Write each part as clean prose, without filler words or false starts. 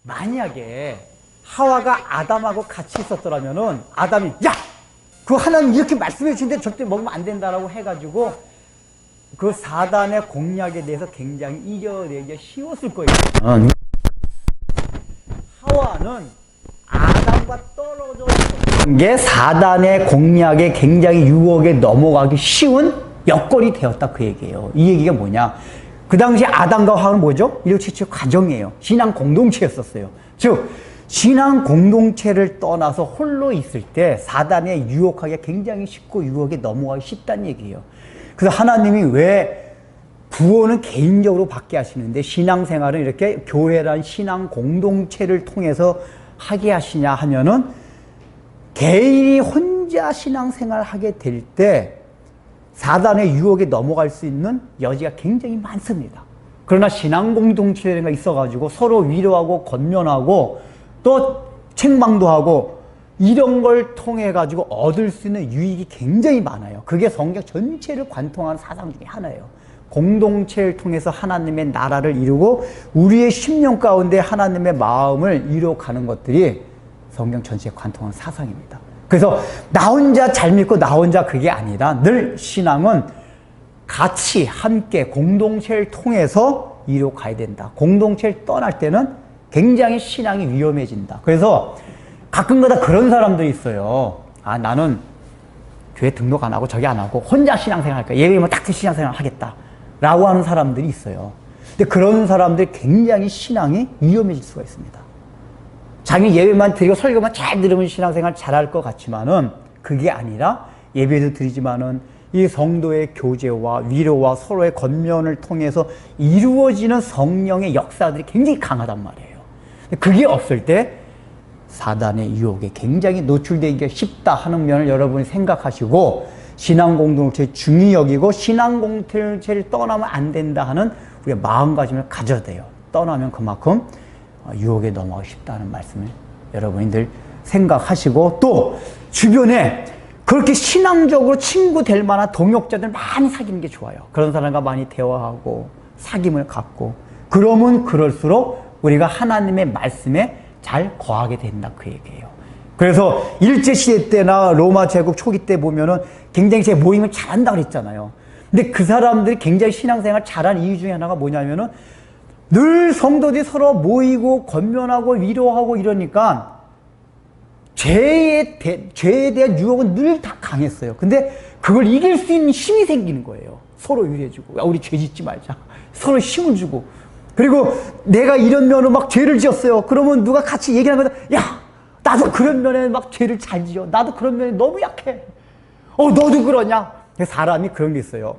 만약에 하와가 아담하고 같이 있었더라면은 아담이 야! 그 하나님 이렇게 말씀해 주는데 절대 먹으면 안 된다라고 해가지고 그 사단의 공략에 대해서 굉장히 이겨내기 쉬웠을 거예요. 하와는 아담과 떨어져 있었던 게 사단의 공략에 굉장히 유혹에 넘어가기 쉬운 여건이 되었다 그 얘기예요. 이 얘기가 뭐냐? 그 당시 아담과 하와는 뭐죠? 인류 최초의 가정이에요. 신앙 공동체였었어요. 즉 신앙 공동체를 떠나서 홀로 있을 때 사단에 유혹하기가 굉장히 쉽고 유혹에 넘어가기 쉽다는 얘기예요. 그래서 하나님이 왜 구원은 개인적으로 받게 하시는데 신앙생활은 이렇게 교회란 신앙 공동체를 통해서 하게 하시냐 하면은 개인이 혼자 신앙생활을 하게 될 때 사단의 유혹에 넘어갈 수 있는 여지가 굉장히 많습니다. 그러나 신앙 공동체가 있어가지고 서로 위로하고 권면하고 또 책망도 하고 이런 걸 통해 가지고 얻을 수 있는 유익이 굉장히 많아요. 그게 성경 전체를 관통하는 사상 중에 하나예요. 공동체를 통해서 하나님의 나라를 이루고 우리의 심령 가운데 하나님의 마음을 이루어가는 것들이 성경 전체에 관통하는 사상입니다. 그래서 나 혼자 잘 믿고 나 혼자 그게 아니라 늘 신앙은 같이 함께 공동체를 통해서 이루어가야 된다. 공동체를 떠날 때는 굉장히 신앙이 위험해진다. 그래서 가끔가다 그런 사람들이 있어요. 아, 나는 교회 등록 안 하고 저기 안 하고 혼자 신앙생활 할까? 예배만 딱 신앙생활 하겠다. 라고 하는 사람들이 있어요. 근데 그런 사람들이 굉장히 신앙이 위험해질 수가 있습니다. 자기 예배만 드리고 설교만 잘 들으면 신앙생활 잘할 것 같지만은 그게 아니라 예배도 드리지만은 이 성도의 교제와 위로와 서로의 권면을 통해서 이루어지는 성령의 역사들이 굉장히 강하단 말이에요. 그게 없을 때 사단의 유혹에 굉장히 노출되기가 쉽다 하는 면을 여러분이 생각하시고 신앙 공동체를 중히 여기고 신앙 공동체를 떠나면 안 된다 하는 우리의 마음가짐을 가져야 돼요. 떠나면 그만큼 유혹에 넘어가기 쉽다는 말씀을 여러분이 늘 생각하시고 또 주변에 그렇게 신앙적으로 친구 될 만한 동역자들 많이 사귀는 게 좋아요. 그런 사람과 많이 대화하고 사귐을 갖고 그러면 그럴수록 우리가 하나님의 말씀에 잘 거하게 된다 그 얘기예요. 그래서 일제시대 때나 로마 제국 초기 때 보면은 굉장히 제 모임을 잘한다고 그랬잖아요. 근데 그 사람들이 굉장히 신앙생활 잘한 이유 중에 하나가 뭐냐면은 늘 성도들이 서로 모이고 권면하고 위로하고 이러니까 죄에 대한 유혹은 늘 다 강했어요. 근데 그걸 이길 수 있는 힘이 생기는 거예요. 서로 위로해주고, 야, 우리 죄 짓지 말자. 서로 힘을 주고. 그리고 내가 이런 면으로 막 죄를 지었어요. 그러면 누가 같이 얘기하는 거다. 야, 나도 그런 면에 막 죄를 잘 지어. 나도 그런 면에 너무 약해. 너도 그러냐? 사람이 그런 게 있어요.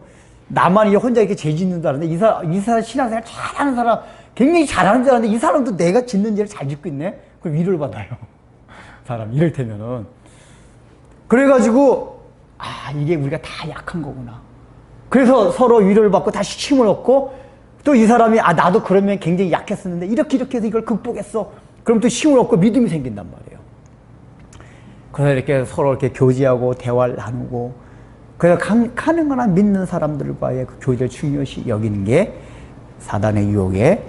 나만 혼자 이렇게 죄 짓는다는데 이 사람 신앙생활 잘하는 사람, 굉장히 잘하는 줄 알았는데 이 사람도 내가 짓는 죄를 잘 짓고 있네? 그럼 위로를 받아요. 사람 이럴테면은. 그래가지고 이게 우리가 다 약한 거구나. 그래서 서로 위로를 받고 다시 힘을 얻고 또 이 사람이 나도 그러면 굉장히 약했었는데 이렇게 해서 이걸 극복했어. 그럼 또 힘을 얻고 믿음이 생긴단 말이에요. 그래서 이렇게 서로 이렇게 교제하고 대화를 나누고 그래서 가능한 한 믿는 사람들과의 그 교제를 중요시 여기는 게 사단의 유혹에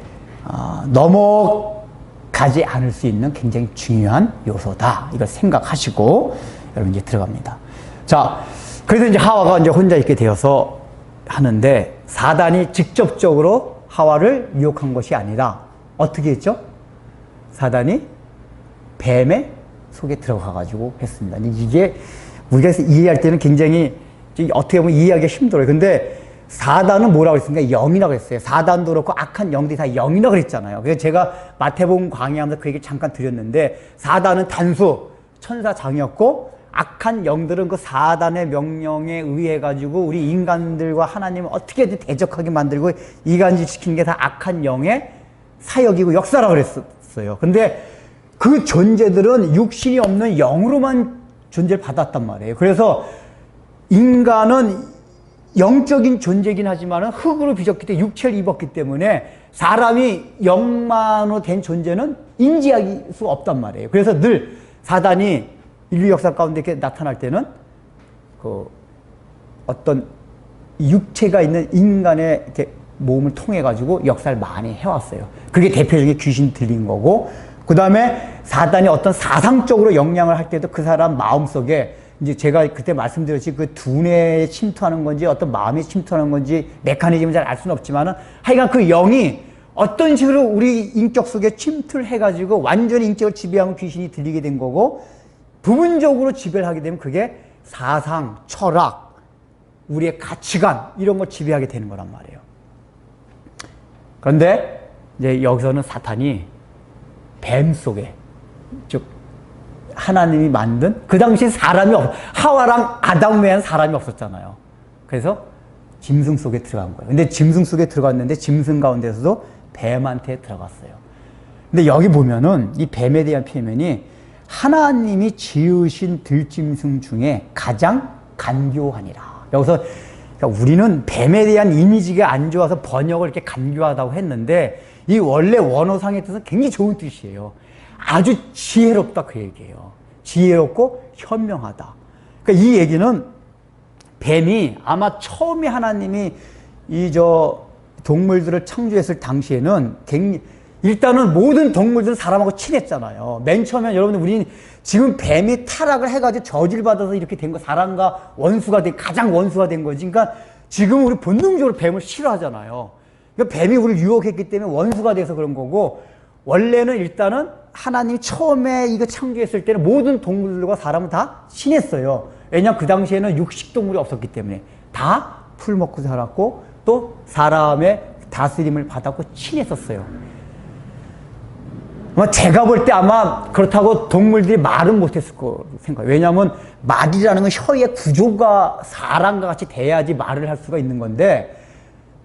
넘어가지 않을 수 있는 굉장히 중요한 요소다. 이걸 생각하시고 여러분 이제 들어갑니다. 자, 그래서 이제 하와가 이제 혼자 있게 되어서 하는데 사단이 직접적으로 하와를 유혹한 것이 아니라 어떻게 했죠? 사단이 뱀의 속에 들어가가지고 했습니다. 이게 우리가 이해할 때는 굉장히 어떻게 보면 이해하기가 힘들어요. 근데 사단은 뭐라고 했습니까? 영이라고 했어요. 사단도 그렇고 악한 영들이 다 영이라고 그랬잖아요. 그래서 제가 마태복음 강의하면서 그 얘기를 잠깐 드렸는데 사단은 단수 천사장이었고 악한 영들은 그 사단의 명령에 의해 가지고 우리 인간들과 하나님을 어떻게든 대적하게 만들고 이간질시키는 게 다 악한 영의 사역이고 역사라고 그랬었어요. 근데 그 존재들은 육신이 없는 영으로만 존재를 받았단 말이에요. 그래서 인간은 영적인 존재이긴 하지만 흙으로 빚었기 때문에 육체를 입었기 때문에 사람이 영만으로 된 존재는 인지할 수 없단 말이에요. 그래서 늘 사단이 인류 역사 가운데 이렇게 나타날 때는 그 어떤 육체가 있는 인간의 이렇게 몸을 통해 가지고 역사를 많이 해왔어요. 그게 대표적인 귀신 들린 거고 그 다음에 사단이 어떤 사상적으로 영향을 할 때도 그 사람 마음속에 이제 제가 그때 말씀드렸지 그 두뇌에 침투하는 건지 어떤 마음에 침투하는 건지 메커니즘을 잘 알 수는 없지만은 하여간 그 영이 어떤 식으로 우리 인격 속에 침투를 해가지고 완전히 인격을 지배하는 귀신이 들리게 된 거고 부분적으로 지배를 하게 되면 그게 사상, 철학, 우리의 가치관 이런 걸 지배하게 되는 거란 말이에요. 그런데 이제 여기서는 사탄이 뱀 속에 즉 하나님이 만든 그 당시 사람이 하와랑 아담 외에는 사람이 없었잖아요. 그래서 짐승 속에 들어간 거예요. 근데 짐승 속에 들어갔는데 짐승 가운데서도 뱀한테 들어갔어요. 근데 여기 보면은 이 뱀에 대한 표현이 하나님이 지으신 들짐승 중에 가장 간교하니라. 여기서 그러니까 우리는 뱀에 대한 이미지가 안 좋아서 번역을 이렇게 간교하다고 했는데 이 원래 원어상의 뜻은 굉장히 좋은 뜻이에요. 아주 지혜롭다 그 얘기예요. 지혜롭고 현명하다. 그러니까 이 얘기는 뱀이 아마 처음에 하나님이 동물들을 창조했을 당시에는 일단은 모든 동물들은 사람하고 친했잖아요. 맨 처음에 여러분들 우리 지금 뱀이 타락을 해가지고 저질 받아서 이렇게 된 거 사람과 가장 원수가 된 거지. 그러니까 지금 우리 본능적으로 뱀을 싫어하잖아요. 그러니까 뱀이 우리를 유혹했기 때문에 원수가 돼서 그런 거고 원래는 일단은 하나님이 처음에 이거 창조했을 때는 모든 동물들과 사람은 다 친했어요. 왜냐하면 그 당시에는 육식동물이 없었기 때문에 다 풀 먹고 살았고 또 사람의 다스림을 받았고 친했었어요. 제가 볼 때 아마 그렇다고 동물들이 말은 못했을 거라고 생각해요. 왜냐하면 말이라는 건 혀의 구조가 사람과 같이 돼야지 말을 할 수가 있는 건데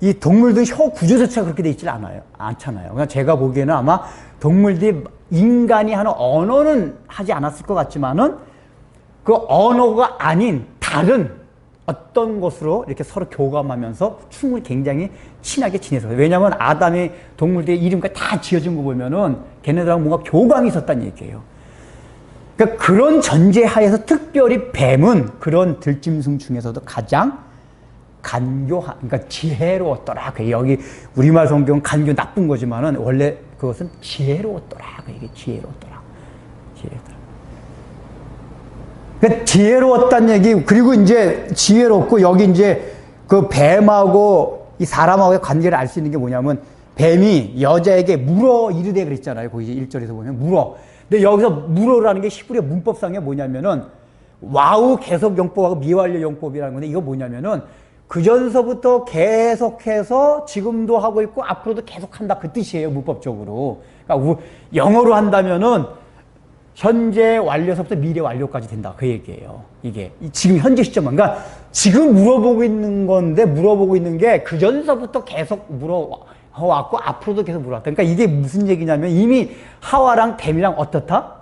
이 동물들은 혀 구조 자체가 그렇게 돼 있지 않잖아요. 그러니까 제가 보기에는 아마 동물들이 인간이 하는 언어는 하지 않았을 것 같지만은 그 언어가 아닌 다른 어떤 것으로 이렇게 서로 교감하면서 충분히 굉장히 친하게 지냈어요. 왜냐하면 아담이 동물들의 이름까지 다 지어준 거 보면은 걔네들하고 뭔가 교감이 있었다는 얘기예요. 그러니까 그런 전제하에서 특별히 뱀은 그런 들짐승 중에서도 가장 그러니까 지혜로웠더라. 여기 우리말 성경은 간교 나쁜 거지만은 원래 그것은 지혜로웠더라. 이게 지혜로웠더라. 그러니까 지혜로웠다는 얘기, 그리고 이제 지혜롭고 여기 이제 그 뱀하고 이 사람하고의 관계를 알 수 있는 게 뭐냐면 뱀이 여자에게 물어 이르되 그랬잖아요. 거기 1절에서 보면 물어. 근데 여기서 물어라는 게 히브리 문법상에 뭐냐면은 와우 계속 용법하고 미완료 용법이라는 건데 이거 뭐냐면은 그전서부터 계속해서 지금도 하고 있고 앞으로도 계속한다 그 뜻이에요. 문법적으로. 그러니까 영어로 한다면은 현재 완료서부터 미래 완료까지 된다 그 얘기예요. 이게 지금 현재 시점만. 그러니까 지금 물어보고 있는 건데 물어보고 있는 게 그전서부터 계속 물어왔고 앞으로도 계속 물어왔다. 그러니까 이게 무슨 얘기냐면 이미 하와랑 뱀이랑 어떻다?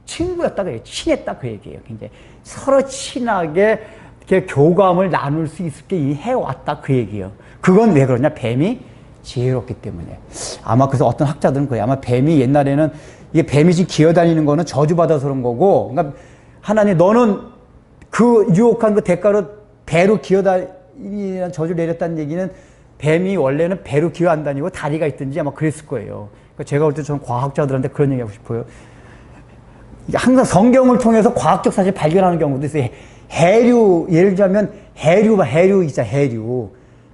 친구였다 그래요. 친했다 그 얘기예요. 굉장히 서로 친하게 이렇게 교감을 나눌 수 있게 해왔다 그 얘기예요. 그건 왜 그러냐? 뱀이 지혜롭기 때문에. 아마 그래서 어떤 학자들은 그래요. 아마 뱀이 옛날에는 이게 뱀이 지금 기어다니는 거는 저주받아서 그런 거고, 그러니까 하나님 너는 그 유혹한 그 대가로 배로 기어다니는 저주를 내렸다는 얘기는 뱀이 원래는 배로 기어 안 다니고 다리가 있든지 아마 그랬을 거예요. 그러니까 제가 볼 때 저는 과학자들한테 그런 얘기 하고 싶어요. 항상 성경을 통해서 과학적 사실 발견하는 경우도 있어요. 해류, 예를 들자면 해류 있잖아, 해류.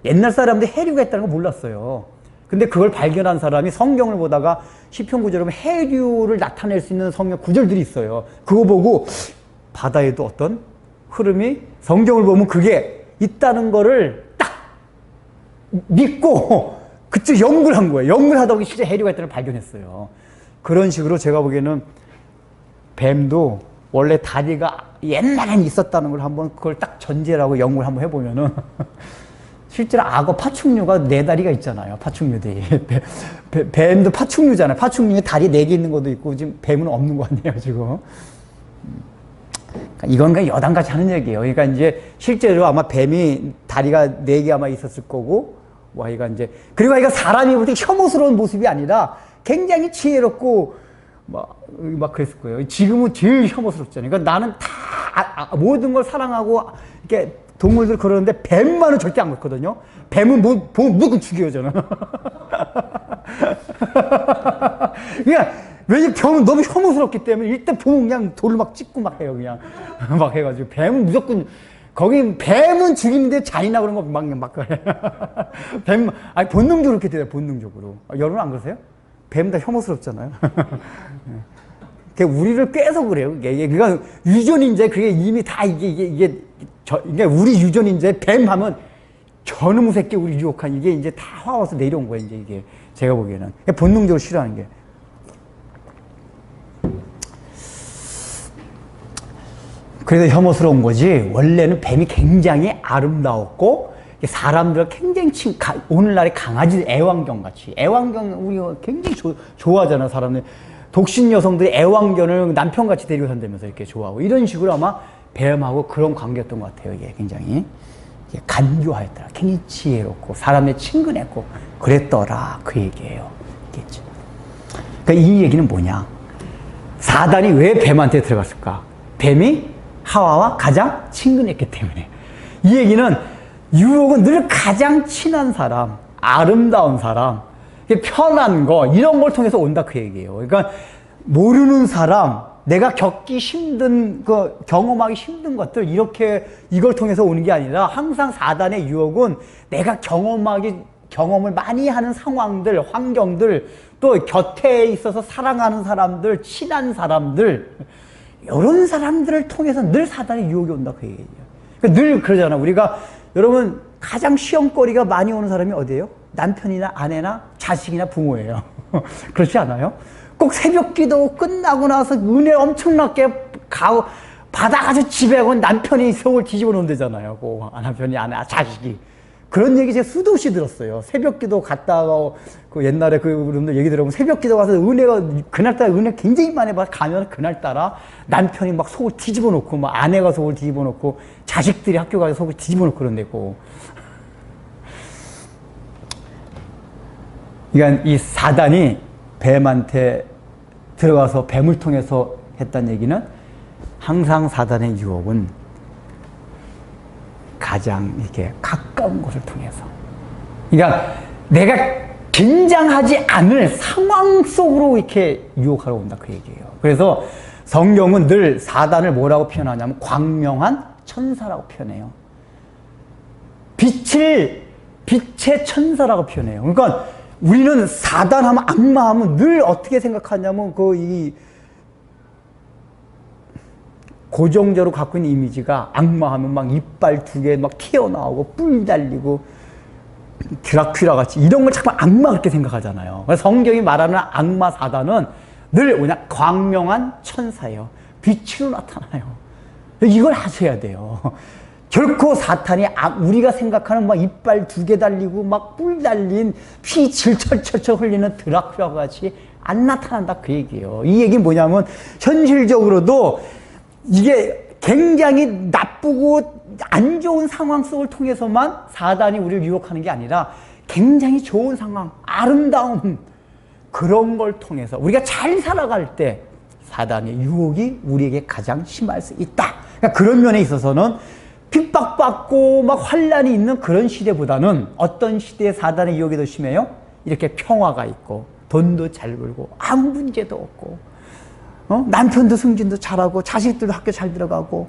옛날 사람들이 해류가 있다는 거 몰랐어요. 근데 그걸 발견한 사람이 성경을 보다가 시편 구절에 보면 해류를 나타낼 수 있는 성경 구절들이 있어요. 그거 보고 바다에도 어떤 흐름이 성경을 보면 그게 있다는 거를 딱 믿고 그쪽 연구를 한 거예요. 연구를 하다 보니 실제 해류가 있다는 걸 발견했어요. 그런 식으로 제가 보기에는 뱀도 원래 다리가 옛날에는 있었다는 걸 한번 그걸 딱 전제라고 연구를 한번 해보면은 실제로 악어 파충류가 4다리가 있잖아요. 파충류들이. 뱀도 파충류잖아요. 파충류에 다리 4개 있는 것도 있고 지금 뱀은 없는 거 아니에요, 지금. 그러니까 이건 그냥 여담같이 하는 얘기예요. 그러니까 이제 실제로 아마 뱀이 다리가 4개 아마 있었을 거고, 와이가 이제, 그리고 아이가 사람이 볼 때 혐오스러운 모습이 아니라 굉장히 지혜롭고, 막 그랬을 거예요. 지금은 제일 혐오스럽잖아요. 그러니까 나는 다, 모든 걸 사랑하고, 이렇게 동물들 그러는데 뱀만은 절대 안 그렇거든요. 뱀은 무조건 죽여요, 저는. 그러니까 왜냐면 뱀은 너무 혐오스럽기 때문에 일단 보면 그냥 돌을 막 찍고 막 해요. 그냥 막 해가지고 뱀은 무조건 거기 뱀은 죽이는데 잔인하고 그런 거 막 뱀 아니 본능적으로 그렇게 돼요. 본능적으로. 여러분 안 그러세요? 뱀 다 혐오스럽잖아요. 우리를 꿰서 그래요. 그러니까 유전인재 그게 이미 다 이게 우리 유전인재 뱀 하면 저놈의 새끼 우리 유혹한 이게 이제 다 화와서 내려온 거예요. 이제 이게 제가 보기에는 본능적으로 싫어하는 게. 그래서 혐오스러운 거지. 원래는 뱀이 굉장히 아름다웠고 사람들 굉장히 오늘날의 강아지 애완견같이 애완견 우리가 굉장히 좋아하잖아. 사람들 독신 여성들이 애완견을 남편같이 데리고 산다면서 이렇게 좋아하고 이런 식으로 아마 뱀하고 그런 관계였던 것 같아요. 이게 굉장히 간교하였더라. 굉장히 지혜롭고 사람의 친근했고 그랬더라. 그 얘기예요. 있겠죠. 그러니까 이 얘기는 뭐냐? 사단이 왜 뱀한테 들어갔을까? 뱀이 하와와 가장 친근했기 때문에. 이 얘기는 유혹은 늘 가장 친한 사람, 아름다운 사람, 편한 거 이런 걸 통해서 온다 그 얘기예요. 그러니까 모르는 사람, 내가 겪기 힘든 경험하기 힘든 것들 이걸 통해서 오는 게 아니라 항상 사단의 유혹은 내가 경험을 많이 하는 상황들, 환경들, 또 곁에 있어서 사랑하는 사람들, 친한 사람들 이런 사람들을 통해서 늘 사단의 유혹이 온다 그 얘기예요. 그러니까 늘 그러잖아. 우리가 여러분 가장 시험거리가 많이 오는 사람이 어디예요? 남편이나 아내나 자식이나 부모예요. 그렇지 않아요? 꼭 새벽 기도 끝나고 나서 은혜 엄청나게 받아가지고 집에 오면 남편이 속을 뒤집어 놓는다잖아요. 남편이 아내 자식이. 그런 얘기 제가 수도 없이 들었어요. 새벽 기도 갔다가 옛날에 그분들 얘기 들어보면 새벽 기도 가서 그날따라 은혜 굉장히 많이 받아 가면 그날따라 남편이 막 속을 뒤집어 놓고 막 아내가 속을 뒤집어 놓고 자식들이 학교 가서 속을 뒤집어 놓고 그런데고. 그러니까 이 사단이 뱀한테 들어가서 뱀을 통해서 했다는 얘기는 항상 사단의 유혹은 가장 이렇게 가까운 곳을 통해서. 그러니까 내가 긴장하지 않을 상황 속으로 이렇게 유혹하러 온다 그 얘기예요. 그래서 성경은 늘 사단을 뭐라고 표현하냐면 광명한 천사라고 표현해요. 빛의 천사라고 표현해요. 그러니까 우리는 사단하면 악마하면 늘 어떻게 생각하냐면 고정적으로 갖고 있는 이미지가 악마하면 막 이빨 2개 막 튀어나오고 뿔 달리고 드라큘라 같이 이런 걸 자꾸 악마 그렇게 생각하잖아요. 그래서 성경이 말하는 악마 사단은 늘 그냥 광명한 천사예요. 빛으로 나타나요. 이걸 아셔야 돼요. 결코 사탄이 우리가 생각하는 막 이빨 2개 달리고 막 뿔 달린 피 질철철철 흘리는 드라큘라 같이 안 나타난다 그 얘기예요. 이 얘기는 뭐냐면 현실적으로도 이게 굉장히 나쁘고 안 좋은 상황 속을 통해서만 사단이 우리를 유혹하는 게 아니라 굉장히 좋은 상황, 아름다운 그런 걸 통해서 우리가 잘 살아갈 때 사단의 유혹이 우리에게 가장 심할 수 있다. 그러니까 그런 면에 있어서는 핍박받고 막 환란이 있는 그런 시대보다는 어떤 시대에 사단의 유혹이 더 심해요? 이렇게 평화가 있고 돈도 잘 벌고 아무 문제도 없고 남편도 승진도 잘하고 자식들도 학교 잘 들어가고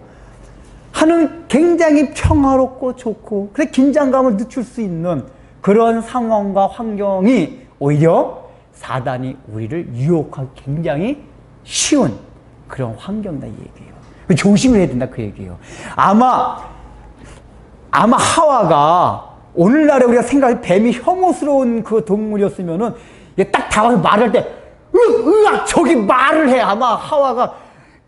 하는 굉장히 평화롭고 좋고 그래 긴장감을 늦출 수 있는 그런 상황과 환경이 오히려 사단이 우리를 유혹하기 굉장히 쉬운 그런 환경이다 이 얘기예요. 조심을 해야 된다 그 얘기예요. 아마 하와가 오늘날에 우리가 생각해 뱀이 혐오스러운 그 동물이었으면은 딱 다가서 말할 때 으악 저기 말을 해. 아마 하와가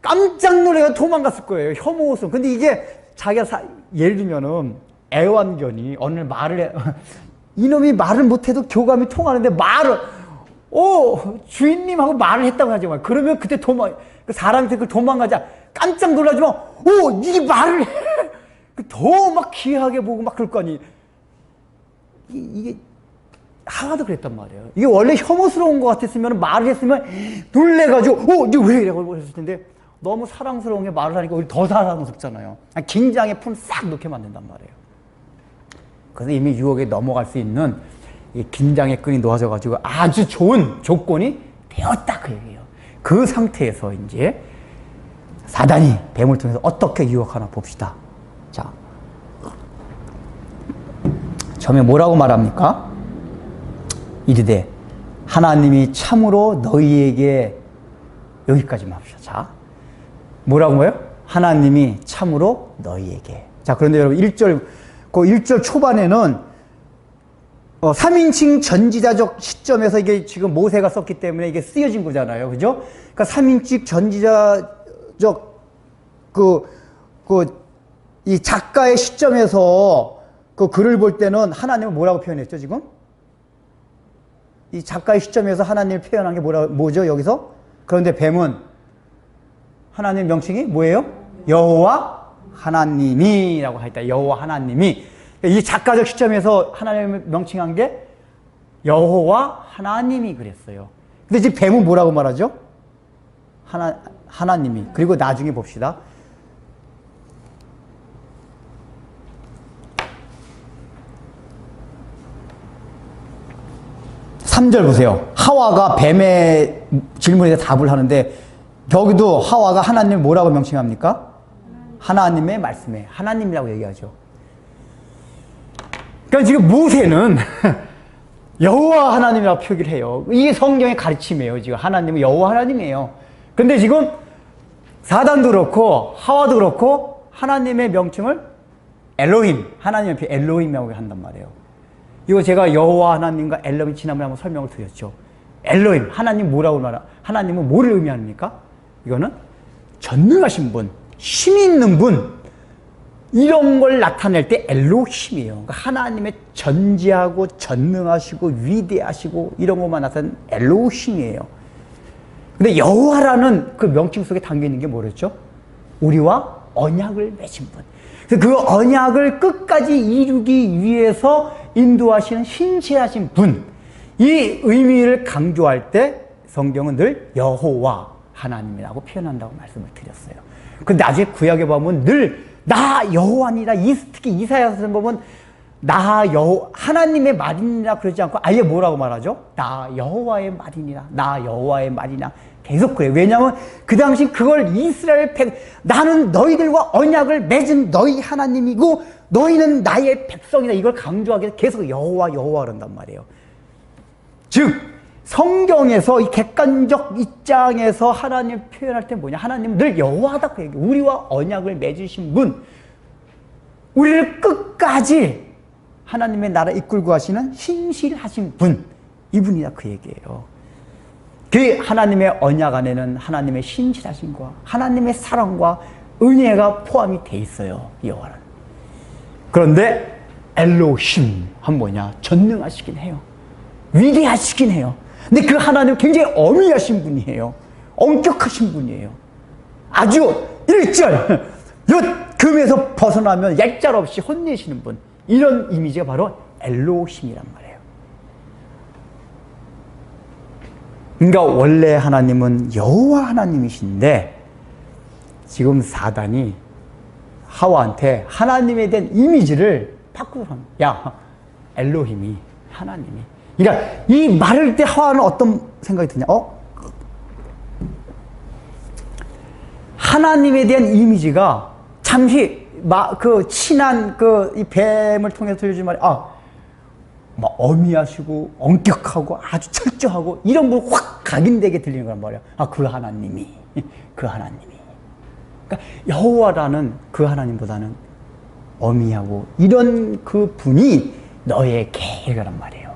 깜짝 놀래가 도망갔을 거예요. 혐오스러운. 근데 이게 자기가 예를 들면은 애완견이 어느 날 말을 해. 이놈이 말을 못해도 교감이 통하는데 주인님하고 말을 했다고 하지 마. 그러면 그때 그 사람한테 그 도망가자. 깜짝 놀라지만, 이게 말을 해. 더 막 귀하게 보고 막 그럴 거 아니. 이게, 하와도 그랬단 말이에요. 이게 원래 혐오스러운 것 같았으면 말을 했으면 놀래가지고, 이게 왜 이래? 그랬을 텐데 너무 사랑스러운 게 말을 하니까 우리 더 사랑스럽잖아요. 긴장의 품 싹 놓게 만든단 말이에요. 그래서 이미 유혹에 넘어갈 수 있는 이 긴장의 끈이 놓아져가지고 아주 좋은 조건이 되었다 그 얘기예요. 그 상태에서 이제 사단이 뱀을 통해서 어떻게 유혹하나 봅시다. 자, 처음에 뭐라고 말합니까? 이르되 하나님이 참으로 너희에게, 여기까지만 합시다. 자, 뭐라고 해요? 하나님이 참으로 너희에게. 자, 그런데 여러분 1절 초반에는 3인칭 전지자적 시점에서 이게 지금 모세가 썼기 때문에 이게 쓰여진 거잖아요. 그죠? 그러니까 3인칭 전지자적 이 작가의 시점에서 그 글을 볼 때는 하나님을 뭐라고 표현했죠, 지금? 이 작가의 시점에서 하나님을 표현한 게 뭐죠, 여기서? 그런데 뱀은 하나님의 명칭이 뭐예요? 여호와 하나님이라고 하였다. 여호와 하나님이. 이 작가적 시점에서 하나님을 명칭한 게 여호와 하나님이 그랬어요. 근데 지금 뱀은 뭐라고 말하죠? 하나님이. 그리고 나중에 봅시다. 삼 절 보세요. 하와가 뱀의 질문에 답을 하는데 여기도 하와가 하나님을 뭐라고 명칭합니까? 하나님의 말씀에 하나님이라고 얘기하죠. 그러니까 지금 모세는 여호와 하나님이라고 표기를 해요. 이게 성경의 가르침이에요. 지금 하나님은 여호와 하나님이에요. 근데 지금 사단도 그렇고 하와도 그렇고 하나님의 명칭을 엘로힘, 하나님의 엘로힘이라고 한단 말이에요. 이거 제가 여호와 하나님과 엘로힘 지난번에 한번 설명을 드렸죠. 엘로힘, 하나님 뭐라고 말하? 하나님은 뭐를 의미합니까? 이거는 전능하신 분, 힘 있는 분, 이런 걸 나타낼 때 엘로힘이에요. 그러니까 하나님의 전지하고 전능하시고 위대하시고 이런 것만 나타내는 엘로힘이에요. 근데 여호와라는 그 명칭 속에 담겨 있는 게 뭐랬죠? 우리와 언약을 맺은 분. 그 언약을 끝까지 이루기 위해서 인도하시는 신실하신 분. 이 의미를 강조할 때 성경은 늘 여호와 하나님이라고 표현한다고 말씀을 드렸어요. 근데 나중에 구약에 보면 늘 나 여호와니라, 특히 이사야서 보면 나 하나님의 말이니라 그러지 않고 아예 뭐라고 말하죠? 나 여호와의 말이니라, 나 여호와의 말이나 계속 그래요. 왜냐하면 그 당시 그걸 이스라엘 나는 너희들과 언약을 맺은 너희 하나님이고 너희는 나의 백성이다, 이걸 강조하기 위해서 계속 여호와 여호와 그런단 말이에요. 즉 성경에서 이 객관적 입장에서 하나님을 표현할 때 뭐냐? 하나님은 늘 여호와다고 얘기해요. 우리와 언약을 맺으신 분, 우리를 끝까지 하나님의 나라 이끌고 가시는 신실하신 분, 이분이다 그 얘기예요. 그 하나님의 언약 안에는 하나님의 신실하심과 하나님의 사랑과 은혜가 포함이 돼 있어요, 여호와는. 그런데 엘로힘 하면 뭐냐? 전능하시긴 해요. 위대하시긴 해요. 근데 그 하나님은 굉장히 어미하신 분이에요. 엄격하신 분이에요. 아주 일절, 금에서 벗어나면 얄짤 없이 혼내시는 분. 이런 이미지가 바로 엘로힘이란 말이에요. 그러니까 원래 하나님은 여호와 하나님이신데 지금 사단이 하와한테 하나님에 대한 이미지를 바꾸더라는 거예요. 야, 엘로힘이 하나님이. 그러니까 이 말을 때 하와는 어떤 생각이 드냐? 하나님에 대한 이미지가 잠시 친한 이 뱀을 통해서 들려준 말이 막 어미하시고 엄격하고 아주 철저하고 이런 걸 확 각인되게 들리는 거란 말이야. 그 하나님이, 그 하나님이. 그러니까 여호와라는 그 하나님보다는 어미하고 이런 그 분이 너의 계획이란 말이에요.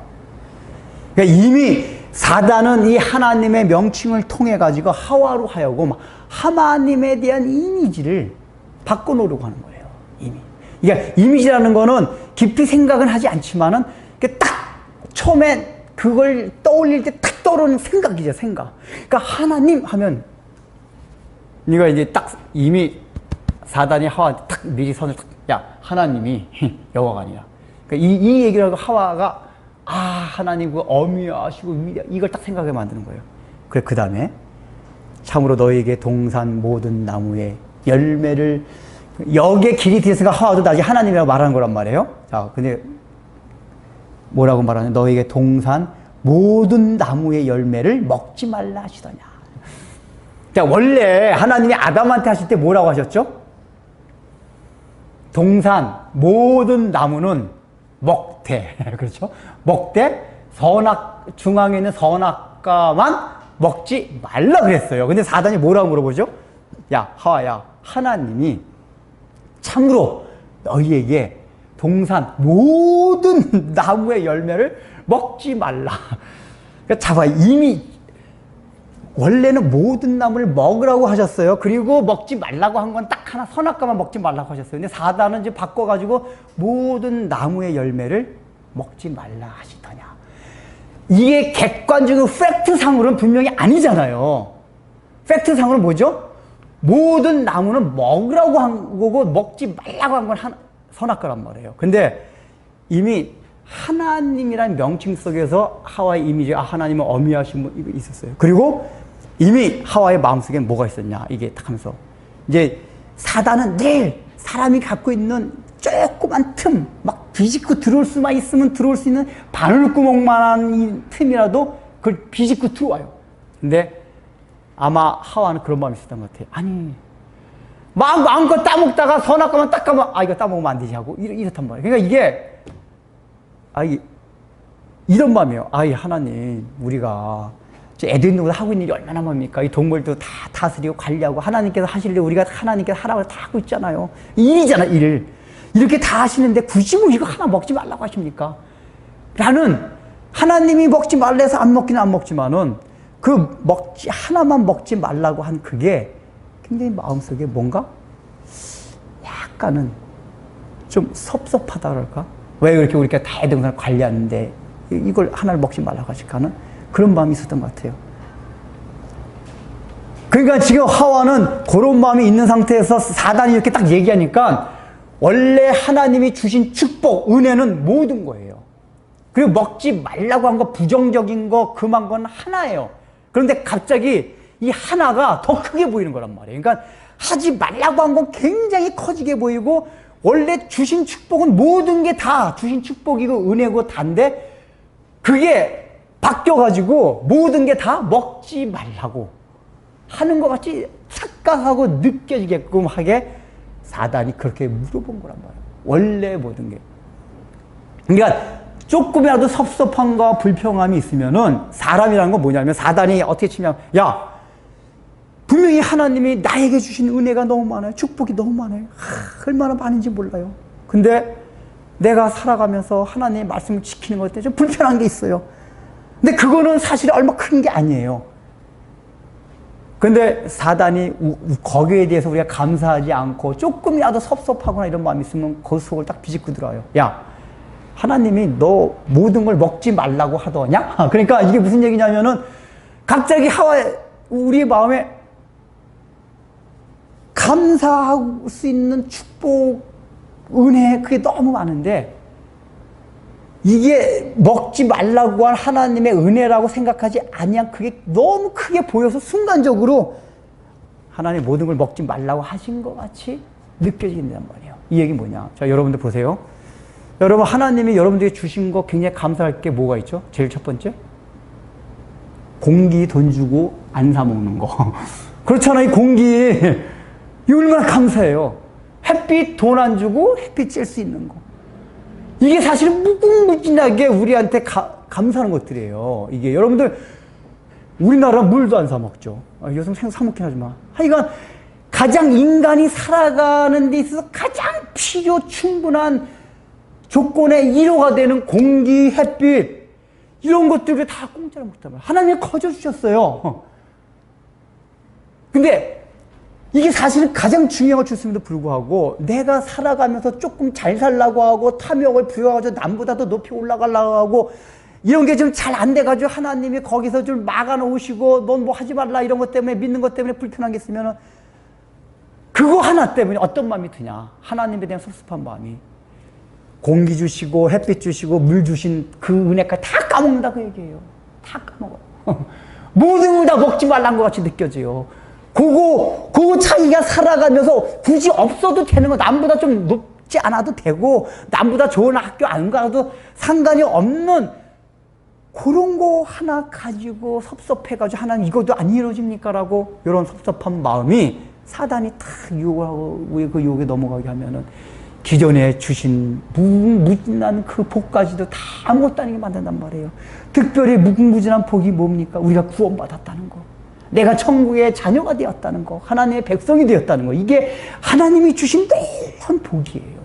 그러니까 이미 사단은 이 하나님의 명칭을 통해 가지고 하와로 하여금 하나님에 대한 이미지를 바꿔놓으려고 하는 거예요. 이미. 그러니까 이미지라는 거는 깊이 생각은 하지 않지만은 딱 처음에 그걸 떠올릴 때 딱 떠오르는 생각이죠, 생각. 그러니까 하나님 하면 네가 이제 딱 이미 사단이 하와한테 딱 미리 선을 야, 하나님이 여호와가 아니라. 그러니까 이 얘기를 하고 하와가 하나님 그 어미하시고 위대하, 이걸 딱 생각하게 만드는 거예요. 그래, 그 다음에 참으로 너에게 동산 모든 나무의 열매를, 여기에 길이 들였으니까 하와도 나중에 하나님이라고 말하는 거란 말이에요. 자, 근데 뭐라고 말하냐? 너에게 동산 모든 나무의 열매를 먹지 말라 하시더냐. 자, 원래 하나님이 아담한테 하실 때 뭐라고 하셨죠? 동산 모든 나무는 먹되 그렇죠? 먹되 중앙에 있는 선악과만 먹지 말라 그랬어요. 근데 사단이 뭐라고 물어보죠? 야, 하와야, 하나님이 참으로 너희에게 동산 모든 나무의 열매를 먹지 말라. 그러니까 잡아 이미 원래는 모든 나무를 먹으라고 하셨어요. 그리고 먹지 말라고 한 건 딱 하나, 선악과만 먹지 말라고 하셨어요. 근데 사단은 이제 바꿔가지고 모든 나무의 열매를 먹지 말라 하시더냐. 이게 객관적으로 팩트상으로는 분명히 아니잖아요. 팩트상으로는 뭐죠? 모든 나무는 먹으라고 한 거고 먹지 말라고 한 건 선악과란 말이에요. 근데 이미 하나님이라는 명칭 속에서 하와의 이미지, 하나님은 어미하신 분 있었어요. 그리고 이미 하와의 마음속에 뭐가 있었냐, 이게 딱 하면서 이제 사단은 늘 사람이 갖고 있는 조그만 틈, 막 비집고 들어올 수만 있으면 들어올 수 있는 바늘구멍만한 이 틈이라도 그걸 비집고 들어와요. 근데 아마 하와는 그런 마음이 있었던 것 같아요. 아니, 막 마음껏 따먹다가 선악과만 딱 가면, 이거 따먹으면 안 되지 하고 이렇단 말이에요. 그러니까 이게, 이런 마음이에요. 하나님, 우리가 애들도 하고 있는 일이 얼마나 많습니까? 이 동물도 다 다스리고 관리하고 하나님께서 하시려고 우리가 하나님께서 하라고 다 하고 있잖아요. 일이잖아, 일. 이렇게 다 하시는데 굳이 뭐 이거 하나 먹지 말라고 하십니까? 라는, 하나님이 먹지 말라 해서 안 먹기는 안 먹지만은 하나만 먹지 말라고 한 그게 굉장히 마음속에 뭔가 약간은 좀 섭섭하다 그럴까? 왜 그렇게 우리가 다 동산을 관리하는데 이걸 하나를 먹지 말라고 하실까 하는 그런 마음이 있었던 것 같아요. 그러니까 지금 하와는 그런 마음이 있는 상태에서 사단이 이렇게 딱 얘기하니까 원래 하나님이 주신 축복, 은혜는 모든 거예요. 그리고 먹지 말라고 한 거, 부정적인 거, 금한 건 하나예요. 그런데 갑자기 이 하나가 더 크게 보이는 거란 말이에요. 그러니까 하지 말라고 한 건 굉장히 커지게 보이고 원래 주신 축복은 모든 게 다 주신 축복이고 은혜고 단데 그게 바뀌어가지고 모든 게 다 먹지 말라고 하는 것 같이 착각하고 느껴지게끔 하게 사단이 그렇게 물어본 거란 말이에요. 원래 모든 게. 그러니까 조금이라도 섭섭함과 불평함이 있으면은 사람이라는 건 뭐냐면 사단이 어떻게 치면 야, 분명히 하나님이 나에게 주신 은혜가 너무 많아요. 축복이 너무 많아요. 얼마나 많은지 몰라요. 근데 내가 살아가면서 하나님의 말씀을 지키는 것 때문에 좀 불편한 게 있어요. 근데 그거는 사실 얼마 큰 게 아니에요. 근데 사단이 거기에 대해서 우리가 감사하지 않고 조금이라도 섭섭하거나 이런 마음이 있으면 그 속을 딱 비집고 들어와요. 야, 하나님이 너 모든 걸 먹지 말라고 하더냐? 그러니까 이게 무슨 얘기냐면은 갑자기 우리의 마음에 감사할 수 있는 축복, 은혜, 그게 너무 많은데 이게 먹지 말라고 한 하나님의 은혜라고 생각하지 아니한 그게 너무 크게 보여서 순간적으로 하나님 모든 걸 먹지 말라고 하신 것 같이 느껴진단 말이에요. 이 얘기 뭐냐? 자, 여러분들 보세요. 여러분, 하나님이 여러분들에게 주신 거 굉장히 감사할 게 뭐가 있죠? 제일 첫 번째? 공기 돈 주고 안 사 먹는 거. 그렇잖아요. 이 공기. 이 얼마나 감사해요. 햇빛 돈 안 주고 햇빛 쬐을 수 있는 거. 이게 사실은 무궁무진하게 우리한테 감사하는 것들이에요. 이게 여러분들 우리나라 물도 안 사 먹죠. 요즘 사 먹긴 하지만 하여간 가장 인간이 살아가는 데 있어서 가장 필요 충분한 조건의 1호가 되는 공기, 햇빛 이런 것들을 다 공짜로 먹단 말이에요. 하나님이 커져 주셨어요. 근데 이게 사실은 가장 중요한 걸 줬음에도 불구하고 내가 살아가면서 조금 잘 살라고 하고 탐욕을 부여가지고 남보다 더 높이 올라가려고 하고 이런 게 좀 잘 안 돼가지고 하나님이 거기서 좀 막아놓으시고 넌 뭐 하지 말라 이런 것 때문에 믿는 것 때문에 불편한 게 있으면은 그거 하나 때문에 어떤 마음이 드냐. 하나님에 대한 섭섭한 마음이. 공기 주시고 햇빛 주시고 물 주신 그 은혜까지 다 까먹는다 그 얘기예요. 다 까먹어요. 모든 걸 다 먹지 말란 것 같이 느껴져요. 그거 자기가 살아가면서 굳이 없어도 되는 거, 남보다 좀 높지 않아도 되고, 남보다 좋은 학교 안 가도 상관이 없는 그런 거 하나 가지고 섭섭해가지고 하나님 이것도 안 이루어집니까? 라고 이런 섭섭한 마음이 사단이 탁 유혹하고 그 유혹에 넘어가게 하면은 기존에 주신 무궁무진한 그 복까지도 다 아무것도 아니게 만든단 말이에요. 특별히 무궁무진한 복이 뭡니까? 우리가 구원받았다는 거. 내가 천국의 자녀가 되었다는 거. 하나님의 백성이 되었다는 거. 이게 하나님이 주신 놀라운 복이에요.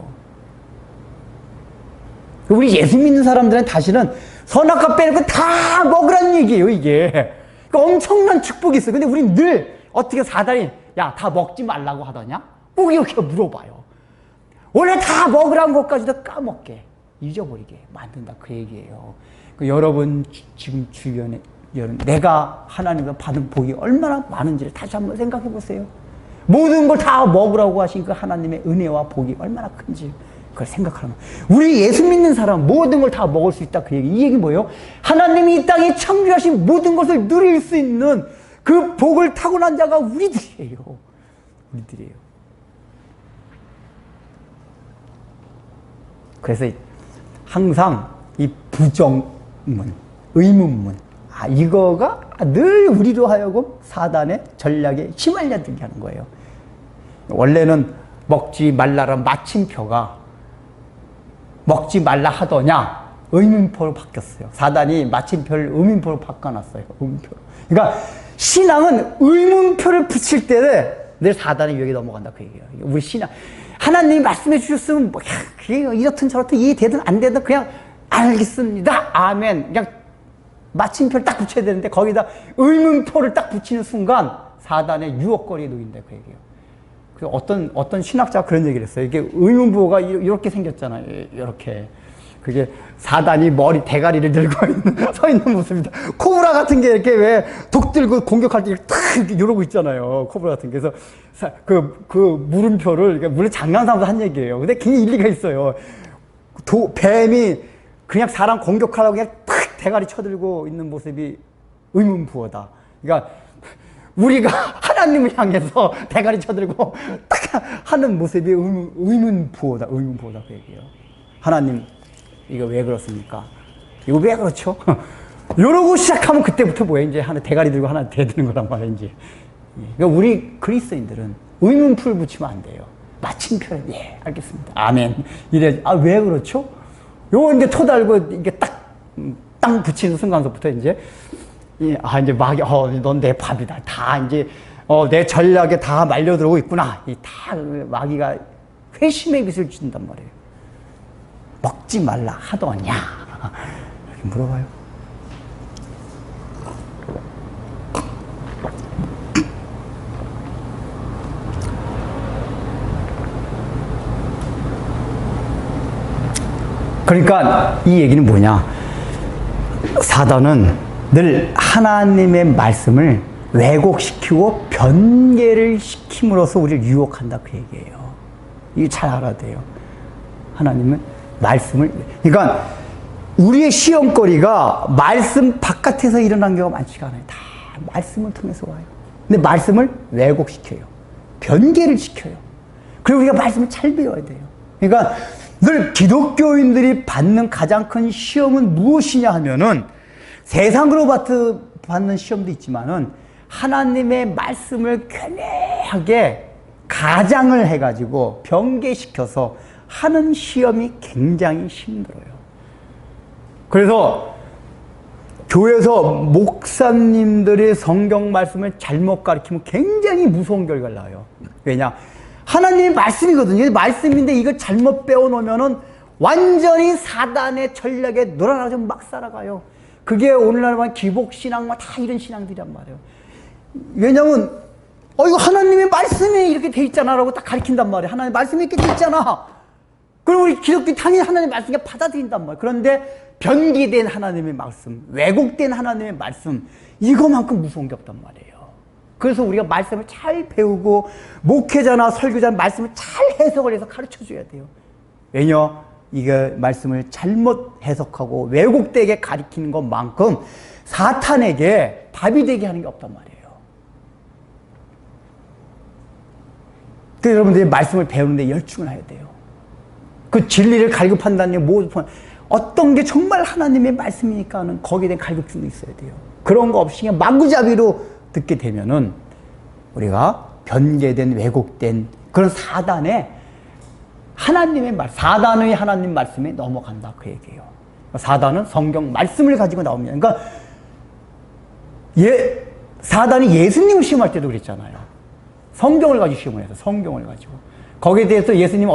우리 예수 믿는 사람들은 다시는 선악과 빼놓고 다 먹으라는 얘기예요, 이게. 그러니까 엄청난 축복이 있어요. 근데 우린 늘 어떻게 사단이 야, 다 먹지 말라고 하더냐? 꼭 이렇게 물어봐요. 원래 다 먹으라는 것까지도 까먹게, 잊어버리게 만든다, 그 얘기예요. 여러분 지금 주변에 내가 하나님과 받은 복이 얼마나 많은지를 다시 한번 생각해 보세요. 모든 걸 다 먹으라고 하신 그 하나님의 은혜와 복이 얼마나 큰지 그걸 생각하면, 우리 예수 믿는 사람 모든 걸 다 먹을 수 있다, 그 얘기. 이 얘기 뭐예요? 하나님이 이 땅에 창조하신 모든 것을 누릴 수 있는 그 복을 타고난 자가 우리들이에요. 우리들이에요. 그래서 항상 이 부정문, 의문문, 이거가 늘 우리로 하여금 사단의 전략에 휘말려들게 하는 거예요. 원래는 먹지 말라는 마침표가 먹지 말라 하더냐 의문표로 바뀌었어요. 사단이 마침표를 의문표로 바꿔놨어요. 의문표로. 그러니까 신앙은 의문표를 붙일 때는 늘 사단의 유혹에 넘어간다, 그 얘기예요. 우리 신앙, 하나님이 말씀해 주셨으면 뭐 그게 이렇든 저렇든 이해되든 안 되든 그냥 알겠습니다, 아멘, 그냥 마침표를 딱 붙여야 되는데 거기다 의문표를 딱 붙이는 순간 사단의 유혹거리에 놓인다, 그 얘기예요. 그 어떤 신학자가 그런 얘기를 했어요. 이게 의문부호가 이렇게 생겼잖아요. 이렇게. 그게 사단이 머리 대가리를 들고 서 있는 모습입니다. 코브라 같은 게 이렇게 왜 독 들고 공격할 때 탁 이렇게 이러고 있잖아요. 코브라 같은 게. 그래서 그 물음표를, 물론 장난삼아서 한 얘기예요. 근데 굉장히 일리가 있어요. 뱀이 그냥 사람 공격하라고 그냥 탁 대가리 쳐들고 있는 모습이 의문부호다. 그러니까 우리가 하나님을 향해서 대가리 쳐들고 딱 하는 모습이 의문부호다. 의문부호다, 그 얘기예요. 하나님, 이거 왜 그렇습니까? 이거 왜 그렇죠? 이러고 시작하면 그때부터 뭐야? 이제 하나 대가리 들고 하나 대드는 거란 말이야, 이제. 그러니까 우리 그리스도인들은 의문표를 붙이면 안 돼요. 마침표를, 예, 알겠습니다, 아멘. 이래, 왜 그렇죠? 요거 이제 토 달고 이게 땅 붙이는 순간부터 이제, 이제 마귀, 넌 내 밥이다. 다 이제, 내 전략에 다 말려들고 있구나. 다 마귀가 회심의 빛을 준단 말이에요. 먹지 말라 하더냐? 이렇게 물어봐요. 그러니까 이 얘기는 뭐냐? 사단은 늘 하나님의 말씀을 왜곡시키고 변개를 시킴으로써 우리를 유혹한다, 그 얘기예요. 이거 잘 알아야 돼요. 하나님은 말씀을, 그러니까 우리의 시험거리가 말씀 바깥에서 일어난 경우가 많지가 않아요. 다 말씀을 통해서 와요. 근데 말씀을 왜곡시켜요. 변개를 시켜요. 그리고 우리가 말씀을 잘 배워야 돼요. 그러니까 늘 기독교인들이 받는 가장 큰 시험은 무엇이냐 하면은, 세상으로 받는 시험도 있지만은 하나님의 말씀을 교묘하게 가장을 해가지고 변개시켜서 하는 시험이 굉장히 힘들어요. 그래서 교회에서 목사님들이 성경 말씀을 잘못 가르치면 굉장히 무서운 결과를 낳아요. 왜냐? 하나님의 말씀이거든요. 말씀인데 이걸 잘못 배워놓으면은 완전히 사단의 전략에 놀아나서 막 살아가요. 그게 오늘날 기복신앙, 다 이런 신앙들이란 말이에요. 왜냐면, 이거 하나님의 말씀이 이렇게 돼 있잖아 라고 딱 가르친단 말이에요. 하나님의 말씀이 이렇게 돼 있잖아. 그럼 우리 기독교 당연히 하나님의 말씀을 받아들인단 말이에요. 그런데 변기된 하나님의 말씀, 왜곡된 하나님의 말씀, 이거만큼 무서운 게 없단 말이에요. 그래서 우리가 말씀을 잘 배우고 목회자나 설교자는 말씀을 잘 해석을 해서 가르쳐줘야 돼요. 왜냐? 이게 말씀을 잘못 해석하고 왜곡되게 가르치는 것만큼 사탄에게 밥이 되게 하는 게 없단 말이에요. 그래서 여러분들이 말씀을 배우는데 열중을 해야 돼요. 그 진리를 갈급한다는 게 어떤 게 정말 하나님의 말씀이니까 하는 거기에 대한 갈급증도 있어야 돼요. 그런 거 없이 그냥 마구잡이로 듣게 되면은 우리가 변개된, 왜곡된 그런 사단의 하나님 말씀에 넘어간다 그 얘기예요. 사단은 성경 말씀을 가지고 나옵니다. 그러니까 사단이 예수님을 시험할 때도 그랬잖아요. 성경을 가지고 시험을 해서 성경을 가지고 거기에 대해서 예수님은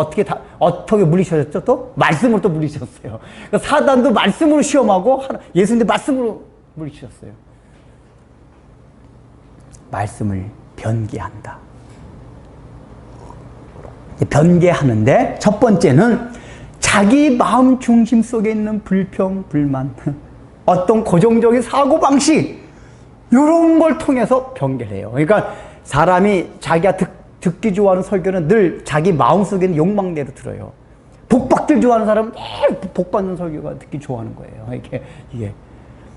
어떻게 물리셨죠? 또 말씀으로 또 물리셨어요. 그러니까 사단도 말씀으로 시험하고 예수님도 말씀으로 물리셨어요. 말씀을 변개한다. 변개하는데 첫 번째는 자기 마음 중심 속에 있는 불평, 불만, 어떤 고정적인 사고방식 이런 걸 통해서 변개를 해요. 그러니까 사람이 자기가 듣기 좋아하는 설교는 늘 자기 마음속에 있는 욕망대로 들어요. 복받길 좋아하는 사람은 늘 복받는 설교가 듣기 좋아하는 거예요. 이게.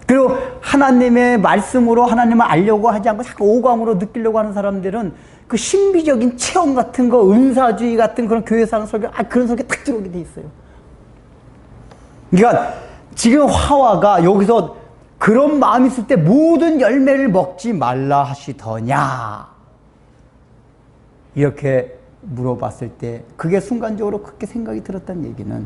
그리고 하나님의 말씀으로 하나님을 알려고 하지 않고 자꾸 오감으로 느끼려고 하는 사람들은 그 신비적인 체험 같은 거, 은사주의 같은 그런 교회에서 하는 설교, 그런 설교 딱 들어오게 돼 있어요. 그러니까 지금 하와가 여기서 그런 마음이 있을 때 모든 열매를 먹지 말라 하시더냐 이렇게 물어봤을 때 그게 순간적으로 그렇게 생각이 들었다는 얘기는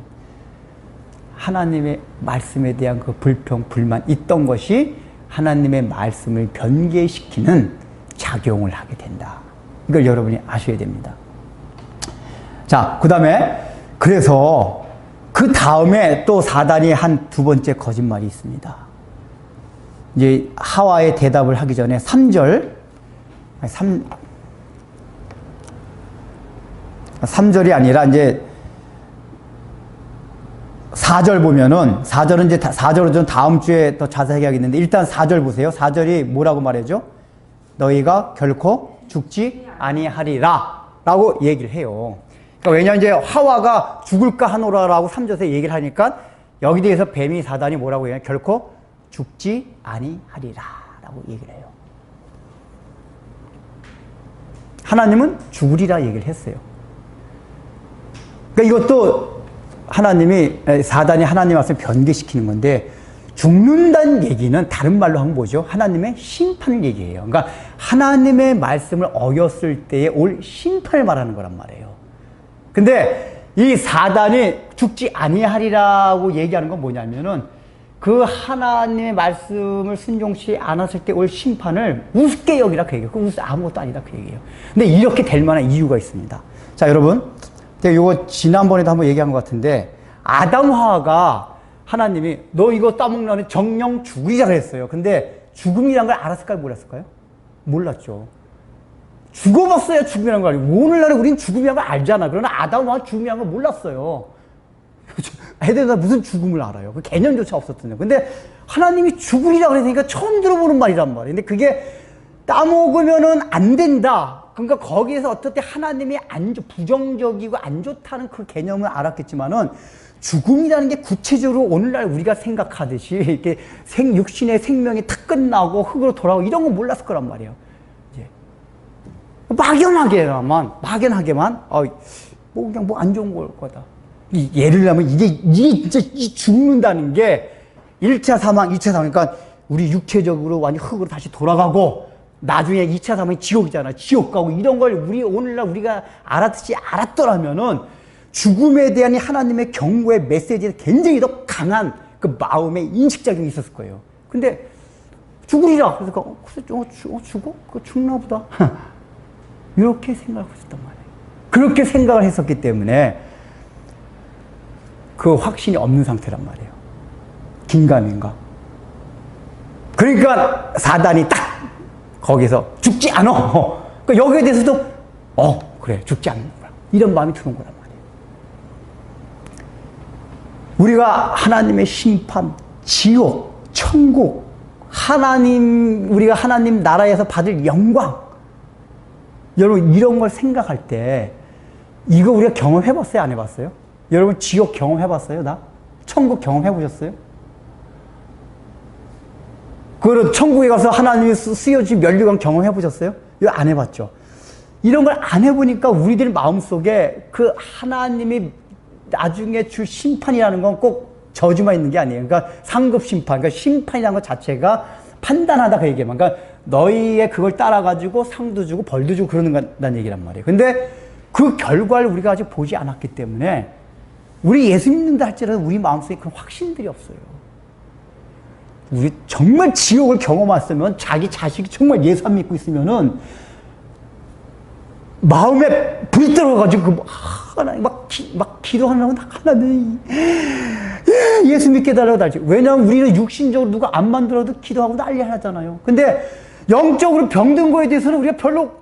하나님의 말씀에 대한 그 불평, 불만 있던 것이 하나님의 말씀을 변개시키는 작용을 하게 된다. 이걸 여러분이 아셔야 됩니다. 자, 그 다음에 그래서 그 다음에 또 사단이 한 두 번째 거짓말이 있습니다. 이제 하와의 대답을 하기 전에 3절이 아니라 이제 4절 보면은 4절은 이제 4절은 좀 다음 주에 더 자세하게 하겠는데 일단 4절 보세요. 4절이 뭐라고 말해죠? 너희가 결코 죽지 아니하리라 라고 얘기를 해요. 그러니까 왜냐하면 이제 하와가 죽을까 하노라라고 3절에서 얘기를 하니까 여기 대해서 뱀이 사단이 뭐라고 해요? 결코 죽지 아니하리라 라고 얘기를 해요. 하나님은 죽으리라 얘기를 했어요. 그러니까 이것도 사단이 하나님 말씀을 변개시키는 건데 죽는다는 얘기는 다른 말로 하면 뭐죠? 하나님의 심판을 얘기해요. 그러니까 하나님의 말씀을 어겼을 때에 올 심판을 말하는 거란 말이에요. 근데 이 사단이 죽지 아니하리라고 얘기하는 건 뭐냐면은 그 하나님의 말씀을 순종치 않았을 때 올 심판을 우습게 여기라 그 얘기해요. 그 아무것도 아니다 그 얘기해요. 근데 이렇게 될 만한 이유가 있습니다. 자, 여러분. 제가 이거 지난번에도 한번 얘기한 것 같은데 아담 하와가 하나님이 너 이거 따먹으면 정령 죽으리라 그랬어요. 근데 죽음이란 걸 알았을까요? 몰랐을까요? 몰랐죠. 죽어봤어야 죽음이란 걸 알고 오늘날에 우린 죽음이란 걸 알잖아. 그러나 아담 하와 죽음이란 걸 몰랐어요. 애들은 무슨 죽음을 알아요. 그 개념조차 없었거든요. 근데 하나님이 죽으리라 그랬으니까 처음 들어보는 말이란 말이에요. 근데 그게 따먹으면은 안 된다. 그러니까 거기에서 어떻게 하나님이 부정적이고 안 좋다는 그 개념을 알았겠지만은 죽음이라는 게 구체적으로 오늘날 우리가 생각하듯이 이렇게 육신의 생명이 탁 끝나고 흙으로 돌아오고 이런 거 몰랐을 거란 말이에요. 이제 막연하게만 뭐 그냥 뭐 안 좋은 걸 거다. 예를 들면 이게 진짜 죽는다는 게 1차 사망, 2차 사망, 그러니까 우리 육체적으로 완전 흙으로 다시 돌아가고 나중에 2차 사망이 지옥이잖아. 지옥 가고 이런 걸 오늘날 우리가 알았듯이 알았더라면은 죽음에 대한 하나님의 경고의 메시지에 굉장히 더 강한 그 마음의 인식작용이 있었을 거예요. 근데 죽으리라. 그래서 죽어? 그거 죽나 보다. 이렇게 생각하고 있었단 말이에요. 그렇게 생각을 했었기 때문에 그 확신이 없는 상태란 말이에요. 긴가민가. 그러니까 사단이 딱 거기서 죽지 않아. 그러니까 여기에 대해서도 그래 죽지 않는구나. 이런 마음이 드는 거란 말이에요. 우리가 하나님의 심판, 지옥, 천국, 우리가 하나님 나라에서 받을 영광, 여러분 이런 걸 생각할 때 이거 우리가 경험해봤어요? 안 해봤어요? 여러분 지옥 경험해봤어요? 나? 천국 경험해보셨어요? 그리고 천국에 가서 하나님이 쓰여진 면류관 경험해보셨어요? 이거 안 해봤죠? 이런 걸 안 해보니까 우리들 마음속에 그 하나님이 나중에 줄 심판이라는 건 꼭 저주만 있는 게 아니에요. 그러니까 상급 심판, 그러니까 심판이라는 것 자체가 판단하다 그 얘기만. 그러니까 너희의 그걸 따라가지고 상도 주고 벌도 주고 그러는 얘기란 말이에요. 근데 그 결과를 우리가 아직 보지 않았기 때문에 우리 예수 믿는다 할지라도 우리 마음속에 그런 확신들이 없어요. 우리 정말 지옥을 경험했으면 자기 자식이 정말 예수 안 믿고 있으면은 마음에 불이 들어가지고 하나님 막 기도하려고 하나님 예수 믿게 달라고 달지. 왜냐하면 우리는 육신적으로 누가 안 만들어도 기도하고 난리 하잖아요. 근데 영적으로 병든 거에 대해서는 우리가 별로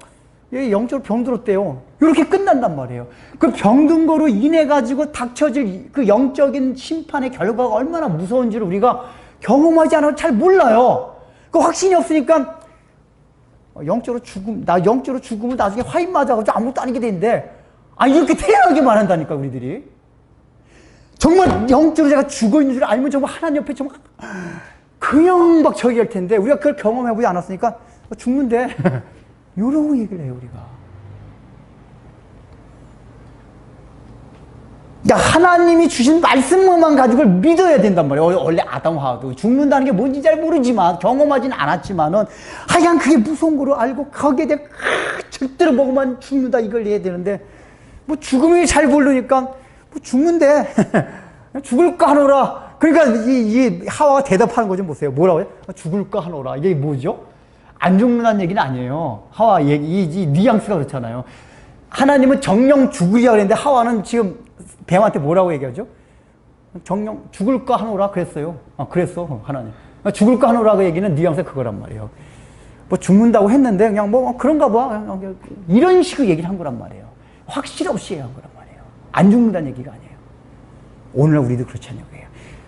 영적으로 병들었대요. 이렇게 끝난단 말이에요. 그 병든 거로 인해 가지고 닥쳐질 그 영적인 심판의 결과가 얼마나 무서운지를 우리가 경험하지 않아서 잘 몰라요. 그 확신이 없으니까 영적으로 죽으면 나중에 화인 맞아가지고 아무것도 아니게 되는데, 이렇게 태연하게 한다니까, 우리들이. 정말 영적으로 제가 죽어 있는 줄 알면 정말 하나님 옆에 정말 그냥 막 저기 할 텐데, 우리가 그걸 경험해보지 않았으니까 죽는데, 이러고 얘기를 해요, 우리가. 그러니까 하나님이 주신 말씀만 가지고 믿어야 된단 말이에요. 원래 아담하도 죽는다는 게 뭔지 잘 모르지만 경험하진 않았지만은 하여간 그게 무서운 거로 알고 거기에 대해 절대로 먹으면 죽는다 이걸 해야 되는데 뭐 죽음이 잘 모르니까 뭐 죽는데 죽을까 하노라. 그러니까 이 하와가 대답하는 거 좀 보세요. 뭐라고 해요? 죽을까 하노라. 이게 뭐죠? 안 죽는다는 얘기는 아니에요. 하와 얘기 이 뉘앙스가 그렇잖아요. 하나님은 정령 죽으리라 그랬는데 하와는 지금 뱀한테 뭐라고 얘기하죠? 정령 죽을까 하노라 그랬어요. 그랬어 하나님. 죽을까 하노라 그 얘기는 뉘앙스가 그거란 말이에요. 뭐 죽는다고 했는데 그냥 뭐 그런가 봐. 이런 식으로 얘기를 한 거란 말이에요. 확실 없이 한 거란 말이에요. 안 죽는다는 얘기가 아니에요. 오늘날 우리도 그렇지 않냐고 해요.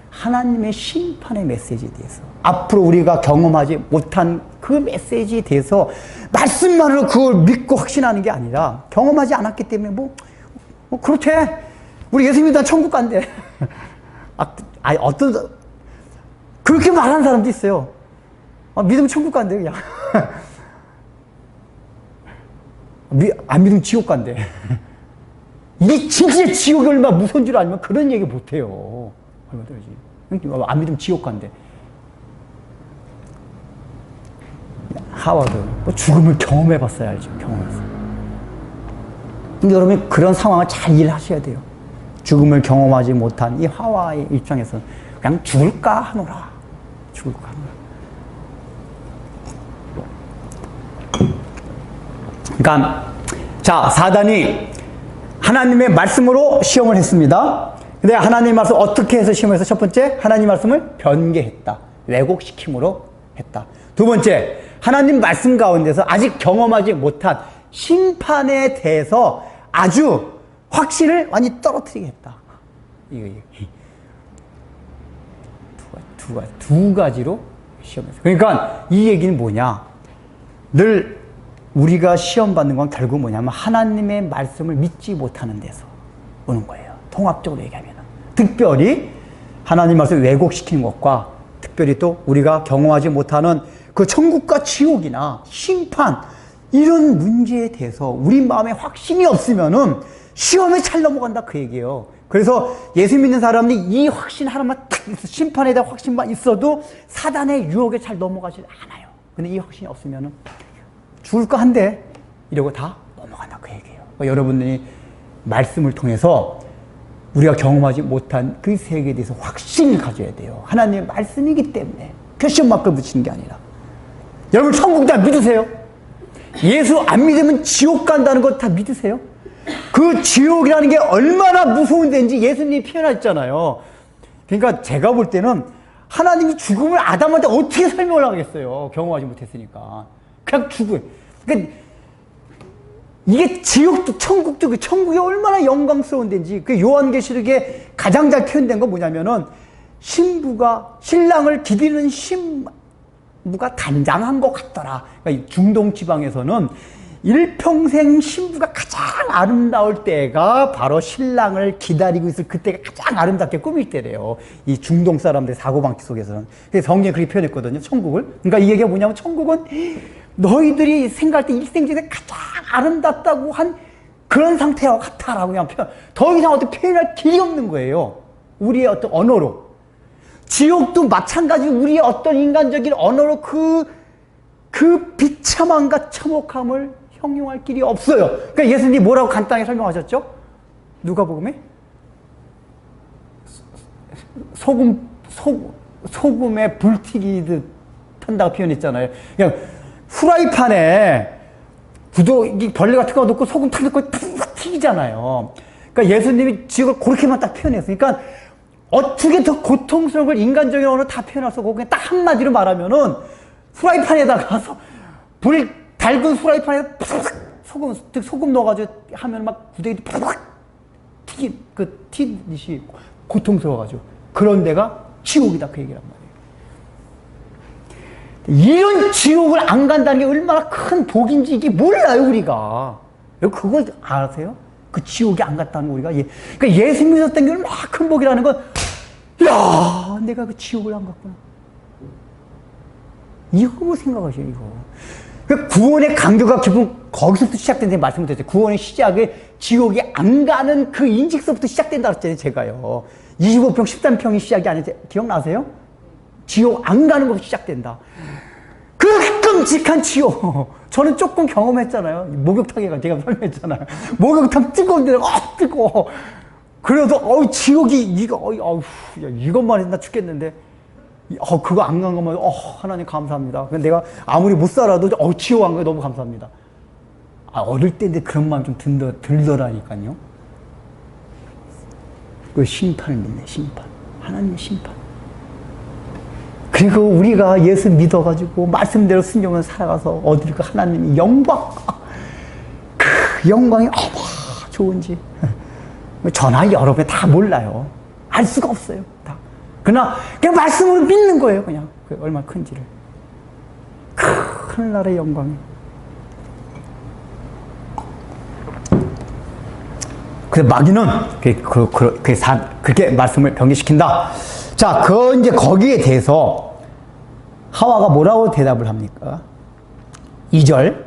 하나님의 심판의 메시지에 대해서 앞으로 우리가 경험하지 못한 그 메시지에 대해서 말씀만으로 그걸 믿고 확신하는 게 아니라 경험하지 않았기 때문에 뭐 그렇대. 우리 예수 믿으면 천국 간대. 어떤 그렇게 말하는 사람도 있어요. 믿으면 천국 간대 그냥. 안 믿으면 지옥 간대. 이게 진짜 지옥이 얼마나 무서운 줄 알면 그런 얘기 못해요. 안 믿으면 지옥 간대. 하와도 죽음을 경험해봤어야 알죠. 경험해서. 근데 여러분 그런 상황을 잘 이해하셔야 돼요. 죽음을 경험하지 못한 이 하와의 입장에서 그냥 죽을까 하노라. 죽을까 하노라. 그러니까 자, 사단이 하나님의 말씀으로 시험을 했습니다. 근데 하나님 말씀 어떻게 해서 시험해서 첫 번째 하나님 말씀을 변개했다. 왜곡시킴으로 했다. 두 번째 하나님 말씀 가운데서 아직 경험하지 못한 심판에 대해서 아주 확신을 완전히 떨어뜨리게 했다. 두 가지로 시험했어요. 그러니까 이 얘기는 뭐냐? 늘 우리가 시험 받는 건 결국 뭐냐면 하나님의 말씀을 믿지 못하는 데서 오는 거예요. 통합적으로 얘기하면. 특별히 하나님 말씀을 왜곡시키는 것과 특별히 또 우리가 경험하지 못하는 그 천국과 지옥이나 심판 이런 문제에 대해서 우리 마음에 확신이 없으면은 시험에 잘 넘어간다 그 얘기예요. 그래서 예수 믿는 사람들이 이 확신 하나만 딱 심판에 대한 확신만 있어도 사단의 유혹에 잘 넘어가지 않아요. 근데 이 확신이 없으면은 죽을까 한데 이러고 다 넘어간다 그 얘기예요. 그러니까 여러분들이 말씀을 통해서 우리가 경험하지 못한 그 세계에 대해서 확신을 가져야 돼요. 하나님의 말씀이기 때문에 퀘스천 마크를 붙이는 게 아니라. 여러분 천국 다 믿으세요? 예수 안 믿으면 지옥 간다는 거 다 믿으세요? 그 지옥이라는 게 얼마나 무서운 데인지 예수님이 표현했잖아요. 그러니까 제가 볼 때는 하나님이 죽음을 아담한테 어떻게 설명을 하겠어요? 경험하지 못했으니까. 그냥 죽어요. 그러니까 이게 지옥도 천국도 그 천국이 얼마나 영광스러운 데인지 그 요한계시록에 가장 잘 표현된 건 뭐냐면은 신랑을 기다리는 신부가 단장한 것 같더라. 그러니까 중동 지방에서는 일평생 신부가 가장 아름다울 때가 바로 신랑을 기다리고 있을 그때가 가장 아름답게 꾸밀 때래요. 이 중동 사람들의 사고방식 속에서는. 그래서 성경에 그렇게 표현했거든요. 천국을. 그러니까 이 얘기가 뭐냐면 천국은 너희들이 생각할 때 일생 중에 가장 아름답다고 한 그런 상태와 같아라고 그냥 더 이상 어떻게 표현할 길이 없는 거예요. 우리의 어떤 언어로. 지옥도 마찬가지로 우리의 어떤 인간적인 언어로 그 비참함과 참혹함을 형용할 길이 없어요. 그러니까 예수님이 뭐라고 간단하게 설명하셨죠? 누가복음에 소금에 불 튀기듯 한다고 표현했잖아요. 그냥 후라이팬에 벌레 같은 거 넣고 소금 탁 넣고 푹 튀기잖아요. 그러니까 예수님이 지옥을 그렇게만 딱 표현했어요. 그러니까 어떻게 더 고통스러운 걸 인간적인 언어로 다 표현할 수 없고 그냥 딱 한마디로 말하면은 후라이팬에다가 달군 후라이팬에 소금 넣어가지고 하면 막 구데기 푹 튀듯이 고통스러워가지고 그런 데가 지옥이다 그 얘기란 말이에요. 이런 지옥을 안 간다는 게 얼마나 큰 복인지 이게 몰라요 우리가. 그걸 아세요? 그 지옥에 안 갔다는 거 우리가. 그러니까 예수 믿었던 게 얼마나 큰 복이라는 건, 야, 내가 그 지옥을 안 갔구나. 이거 생각하세요, 이거. 그 구원의 강도가 기본 거기서부터 시작된다는 말씀을 드렸죠. 구원의 시작이 지옥에 안 가는 그 인식서부터 시작된다고 했잖아요, 제가요. 25평, 13평이 시작이 아니지. 기억나세요? 지옥 안 가는 것부터 시작된다. 그 끔찍한 지옥. 저는 조금 경험했잖아요. 목욕탕에 제가 설명했잖아요. 목욕탕 뜨거운데, 뜨거워. 그래도, 지옥이, 이것만 해도 나 죽겠는데. 그거 안 간 것만, 하나님 감사합니다. 내가 아무리 못 살아도, 지옥 안 가요. 너무 감사합니다. 어릴 때인데 그런 마음 좀 들더라니까요. 그 심판을 믿네, 심판. 하나님의 심판. 그리고 우리가 예수 믿어가지고 말씀대로 순종을 살아가서 얻을 그 하나님의 영광. 그 영광이 얼마나 좋은지. 전화 여러 배 다 몰라요. 알 수가 없어요. 다. 그러나 그냥 말씀으로 믿는 거예요. 그냥. 그 얼마나 큰지를. 하늘나라의 영광이. 그래서 마귀는 그렇게 말씀을 변개시킨다. 자, 이제 거기에 대해서 하와가 뭐라고 대답을 합니까? 2절.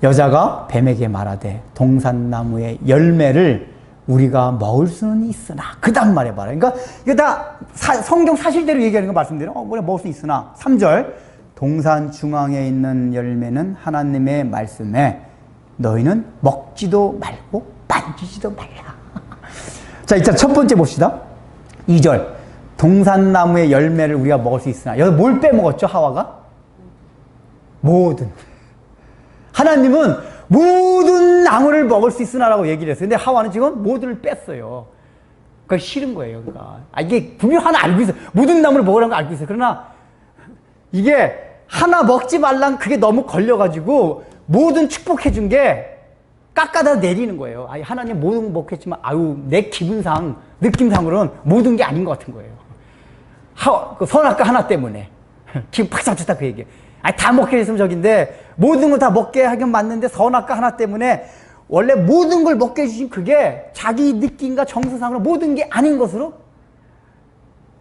여자가 뱀에게 말하되 동산나무의 열매를 우리가 먹을 수는 있으나. 그 다음 말에 말해. 그러니까 이게 다 성경 사실대로 얘기하는 거 말씀드려요. 우리가 먹을 수 있으나. 3절. 동산 중앙에 있는 열매는 하나님의 말씀에 너희는 먹지도 말고 만지지도 말라. 자, 일단 첫 번째 봅시다. 2절. 동산나무의 열매를 우리가 먹을 수 있으나. 여기서 뭘 빼먹었죠, 하와가? 모든. 하나님은 모든 나무를 먹을 수 있으나라고 얘기를 했어요. 근데 하와는 지금 모든을 뺐어요. 그러니까 싫은 거예요, 그러니까. 이게 분명 하나 알고 있어요. 모든 나무를 먹으라는 거 알고 있어요. 그러나 이게 하나 먹지 말란 그게 너무 걸려가지고 모든 축복해준 게 깎아다 내리는 거예요. 하나님 모든 거 먹겠지만, 내 기분상, 느낌상으로는 모든 게 아닌 것 같은 거예요. 그 선악과 하나 때문에. 기분 팍 잡혔다 그 얘기예요. 다 먹게 했으면 저긴데, 모든 거 다 먹게 하긴 맞는데, 선악과 하나 때문에, 원래 모든 걸 먹게 해주신 그게 자기 느낌과 정서상으로 모든 게 아닌 것으로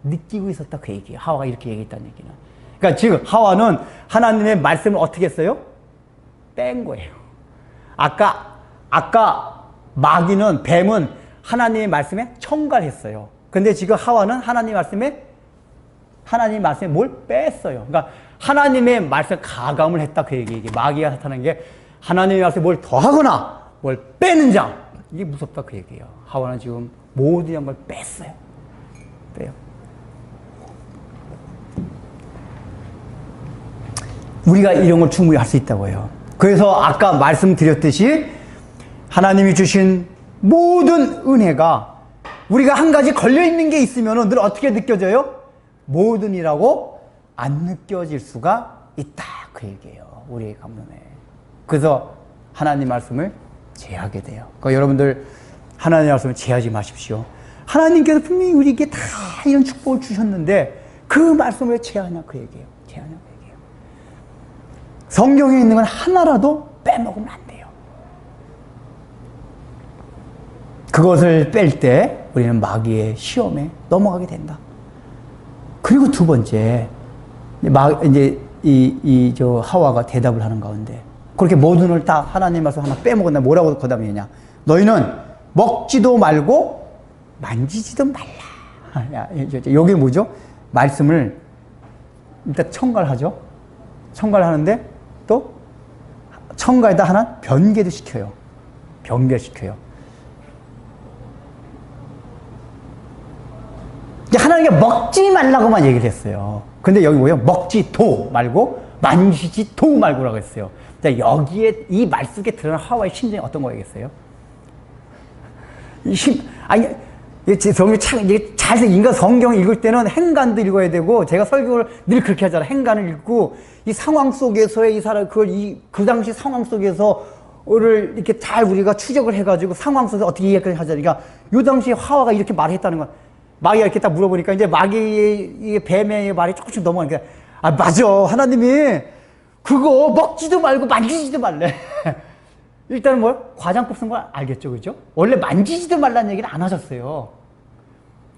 느끼고 있었다 그 얘기예요. 하와가 이렇게 얘기했다는 얘기는. 그러니까 지금 하와는 하나님의 말씀을 어떻게 했어요? 뺀 거예요. 아까 마귀는, 뱀은 하나님의 말씀에 첨가했어요. 근데 지금 하와는 하나님의 말씀에 뭘 뺐어요. 그러니까 하나님의 말씀에 가감을 했다 그 얘기. 마귀가 나타난 게 하나님의 말씀에 뭘 더하거나 뭘 빼는 자. 이게 무섭다 그 얘기예요. 하와는 지금 모든 걸 뺐어요. 빼요. 우리가 이런 걸 충분히 할 수 있다고 해요. 그래서 아까 말씀드렸듯이 하나님이 주신 모든 은혜가 우리가 한 가지 걸려있는 게 있으면 늘 어떻게 느껴져요? 모든이라고 안 느껴질 수가 있다 그 얘기예요. 우리의 감론에. 그래서 하나님 말씀을 제하게 돼요. 그러니까 여러분들 하나님 말씀을 제하지 마십시오. 하나님께서 분명히 우리에게 다 이런 축복을 주셨는데 그 말씀을 제하냐 그 얘기예요. 제하냐 그 얘기예요. 성경에 있는 건 하나라도 빼먹으면 안 돼요. 그것을 뺄 때 우리는 마귀의 시험에 넘어가게 된다. 그리고 두 번째, 저 하와가 대답을 하는 가운데 그렇게 모든 걸 다 하나님 말씀 하나 빼먹었나 뭐라고 거담이냐? 너희는 먹지도 말고 만지지도 말라. 여기 뭐죠? 말씀을 일단 첨가를 하죠. 첨가를 하는데 또 첨가에다 하나 변개도 시켜요. 변개시켜요. 하나님께 먹지 말라고만 얘기를 했어요. 근데 여기 뭐예요? 먹지 도 말고 만지지 도 말고라고 했어요. 여기에 이 말 속에 드러난 하와의 심정이 어떤 거겠어요? 아니 이게 잘 인간 성경 읽을 때는 행간도 읽어야 되고 제가 설교를 늘 그렇게 하잖아요. 행간을 읽고 이 상황 속에서의 이 사람 그 당시 상황 속에서를 이렇게 잘 우리가 추적을 해가지고 상황 속에서 어떻게 이해까지 하잖아요. 그러니까 요 당시에 하와가 이렇게 말했다는 건 마귀가 이렇게 딱 물어보니까 이제 마귀의 뱀의 말이 조금씩 넘어가니까 아 맞아 하나님이 그거 먹지도 말고 만지지도 말래. 일단은 뭘 과장법 쓴 걸 알겠죠, 그죠? 원래 만지지도 말라는 얘기는 안 하셨어요.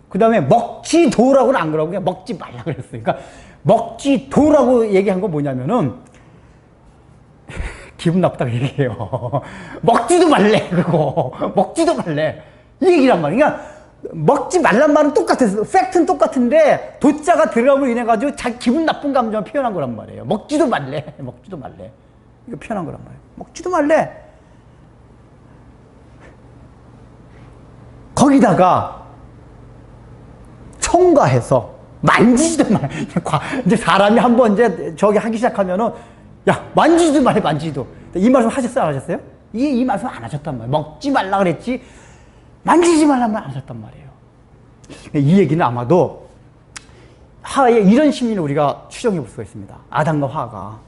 그 다음에 먹지도라고는 안 그러고 그냥 먹지 말라 그랬어요. 그러니까 먹지도라고 얘기한 건 뭐냐면은 기분 나쁘다고 얘기해요. 먹지도 말래 그거 먹지도 말래 이 얘기란 말이야. 그러니까 먹지 말란 말은 똑같았어. 팩트는 똑같은데 도자가 들어감으로 인해 가지고 자기 기분 나쁜 감정을 표현한 거란 말이에요. 먹지도 말래 먹지도 말래 이거 표현한 거란 말이에요. 먹지도 말래. 거기다가 첨가해서 만지지도 말래. 이제 사람이 한번 이제 저기 하기 시작하면은 야 만지지도 말해 만지지도. 이 말씀 하셨어요 안 하셨어요? 이 말씀 안 하셨단 말이에요. 먹지 말라 그랬지 만지지 말란 말 안 하셨단 말이에요. 이 얘기는 아마도 하와의 이런 심리를 우리가 추정해 볼 수가 있습니다. 아담과 하와가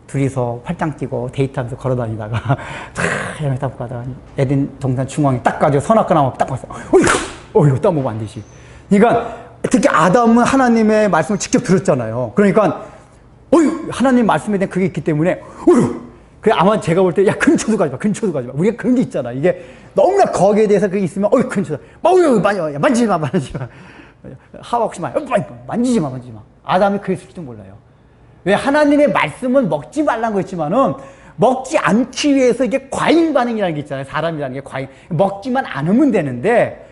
둘이서 팔짱 끼고 데이트하면서 걸어다니다가 이렇게 딱 가다가 에덴 동산 중앙에 딱 가지고 선악과 나무 딱 봤어. 어이구 딱 먹으면 안 되지. 그러니까 특히 아담은 하나님의 말씀을 직접 들었잖아요. 그러니까 하나님 말씀에 대한 그게 있기 때문에 그 아마 제가 볼 때 야 근처도 가지 마 근처도 가지 마. 우리가 그런 게 있잖아. 이게 너무나 거기에 대해서 그게 있으면 근처다 만지지 마 만지지 마. 하와 혹시 만지지 마 만지지 마. 아담이 그랬을지도 몰라요. 왜 하나님의 말씀은 먹지 말라는 거 있지만은 먹지 않기 위해서 이게 과잉 반응이라는 게 있잖아요. 사람이라는 게 과잉 먹지만 않으면 되는데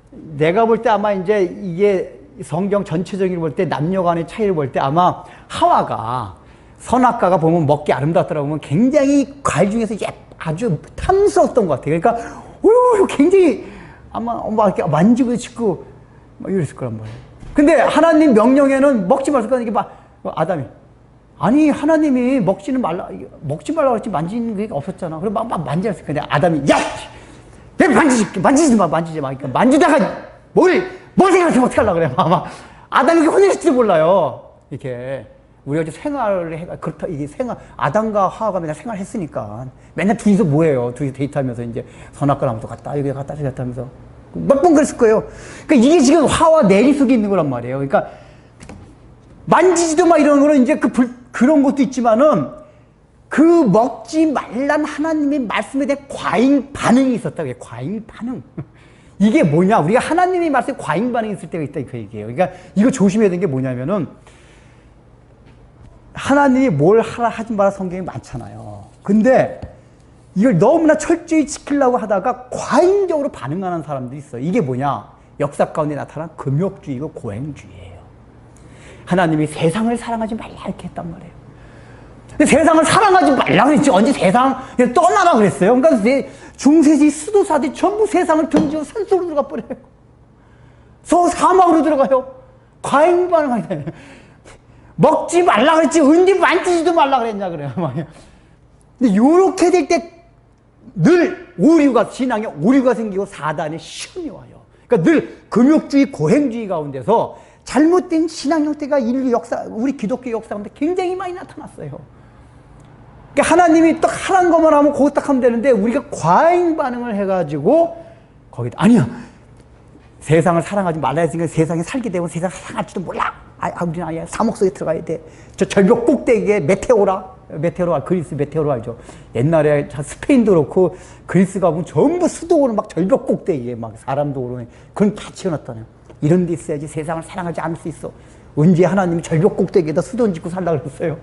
내가 볼 때 아마 이제 이게 성경 전체적인 볼 때 남녀 간의 차이를 볼 때 아마 하와가 선악과가 보면 먹기 아름답더라고 보면 굉장히 과일 중에서 아주 탐스러웠던 것 같아요. 그러니까 굉장히 아마 막 이렇게 만지고 짚고 막 이랬을 거란 말이에요. 근데 하나님 명령에는 먹지 말을 거니까 이게 막 아담이 아니 하나님이 먹지 말라고 했지 만지는 게 없었잖아. 그래 막 만지랬을 거야. 근데 아담이 야 만지지 마 그러니까 만지다가 뭘 생각하면 어떡하려고 그래. 막 아담이 혼냈을지도 몰라요. 이렇게 우리가 이제 생활을 해 그렇다 이게 아담과 하와가 맨날 생활했으니까 맨날 둘이서 뭐해요? 둘이서 데이트하면서 이제 선악과 나무도 갔다 여기 갔다 저기 갔다 하면서 몇 번 그랬을 거예요. 그러니까 이게 지금 하와 내리 속에 있는 거란 말이에요. 그러니까 만지지도 마 이런 거는 이제 그런 것도 있지만은 그 먹지 말란 하나님의 말씀에 대한 과잉 반응이 있었다고요. 과잉 반응. 이게 뭐냐? 우리가 하나님의 말씀에 과잉 반응이 있을 때가 있다 그 얘기예요. 그러니까 이거 조심해야 되는 게 뭐냐면은 하나님이 뭘 하라 하지 마라 성경이 많잖아요. 근데 이걸 너무나 철저히 지키려고 하다가 과잉적으로 반응하는 사람들이 있어요. 이게 뭐냐? 역사 가운데 나타난 금욕주의고 고행주의예요. 하나님이 세상을 사랑하지 말라 이렇게 했단 말이에요. 근데 세상을 사랑하지 말라 그랬지. 언제 세상 그냥 떠나라 그랬어요. 그러니까 중세시 수도사들이 전부 세상을 등지고 산속으로 들어가 버려요. 사막으로 들어가요. 과잉 반응하게 돼요. 먹지 말라 그랬지 언제 만지지도 말라 그랬냐 그래요. 근데 요렇게 될 때 늘 신앙에 오류가 생기고 사단의 시험이 와요. 그러니까 늘 금욕주의 고행주의 가운데서 잘못된 신앙 형태가 인류 역사 우리 기독교 역사 가운데 굉장히 많이 나타났어요. 그러니까 하나님이 딱 하라는 것만 하면 그거 딱 하면 되는데 우리가 과잉 반응을 해가지고 거기다 아니야 세상을 사랑하지 말라 했으니까 세상에 살게 되면 세상을 사랑할지도 몰라. 우리는 아예 사목 속에 들어가야 돼. 저 절벽 꼭대기에 그리스 메테오라 알죠? 옛날에 스페인도 그렇고 그리스 가보면 전부 수도원은 막 절벽 꼭대기에 막 사람도 오르네. 그건 다 지어놨다네요. 이런 데 있어야지 세상을 사랑하지 않을 수 있어. 언제 하나님이 절벽 꼭대기에다 수도원 짓고 살라고 그랬어요?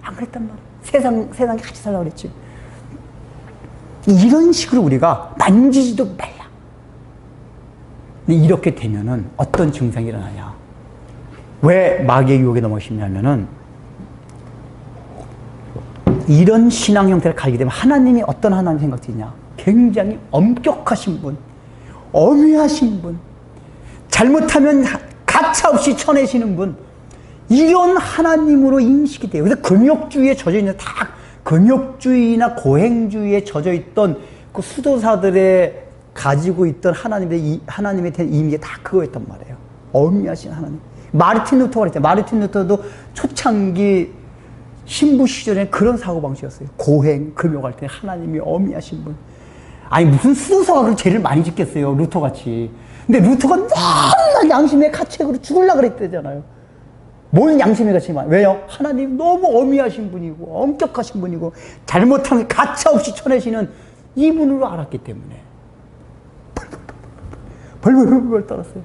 안 그랬단 말이야. 세상에 같이 살라고 그랬지. 이런 식으로 우리가 만지지도 말라. 근데 이렇게 되면은 어떤 증상이 일어나냐. 왜 마귀의 유혹에 넘어가시냐면은 이런 신앙 형태를 가지게 되면 하나님이 어떤 하나님 생각이냐. 굉장히 엄격하신 분, 엄위하신 분, 잘못하면 가차없이 쳐내시는 분, 이런 하나님으로 인식이 돼요. 그래서 금욕주의에 젖어 있는 다 금욕주의나 고행주의에 젖어 있던 그 수도사들의 가지고 있던 하나님에 대한 이미지가 다 그거였단 말이에요. 엄위하신 하나님. 마르틴 루터가 그랬잖아요. 마르틴 루터도 초창기 신부 시절에 그런 사고방식이었어요. 고행, 금욕할 때 하나님이 엄위하신 분. 아니, 무슨 수도사가 그런 죄를 많이 짓겠어요, 루터같이. 근데 루터가 너무나 양심의 가책으로 죽으려고 그랬대잖아요. 뭔 양심의 가책이 많아요. 왜요? 하나님 너무 엄위하신 분이고, 엄격하신 분이고, 잘못하면 가차없이 쳐내시는 이분으로 알았기 때문에. 벌벌 떨었어요.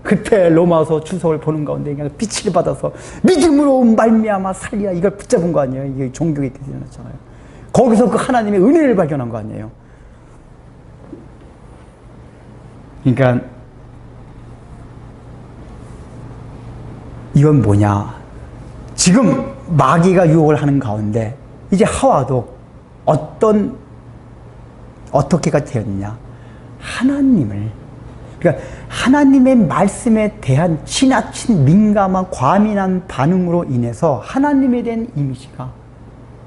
그때 로마서 주석을 보는 가운데 그냥 빛을 받아서 믿음으로 말미암아 살리라 이걸 붙잡은 거 아니에요. 이게 종교에 일어났잖아요. 거기서 그 하나님의 은혜를 발견한 거 아니에요. 그러니까 이건 뭐냐. 지금 마귀가 유혹을 하는 가운데 이제 하와도 어떻게가 되었느냐. 하나님을, 그러니까 하나님의 말씀에 대한 지나친 민감한 과민한 반응으로 인해서 하나님에 대한 이미지가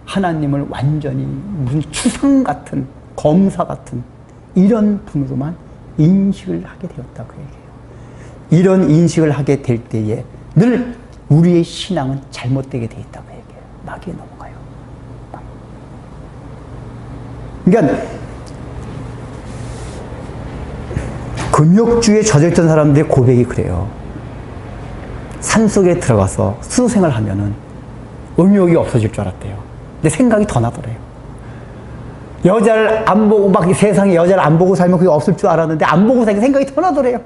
하나님을 완전히 무슨 추상 같은, 검사 같은 이런 분으로만 인식을 하게 되었다 그 얘기예요. 이런 인식을 하게 될 때에 늘 우리의 신앙은 잘못되게 돼 있다 그 얘기예요. 마귀에 넘어가요. 그러니까 금욕주에 젖어있던 사람들의 고백이 그래요. 산속에 들어가서 수생을 하면은 음욕이 없어질 줄 알았대요. 근데 생각이 더 나더래요. 여자를 안 보고 막 세상에 여자를 안 보고 살면 그게 없을 줄 알았는데 안 보고 살니까 생각이 더 나더래요.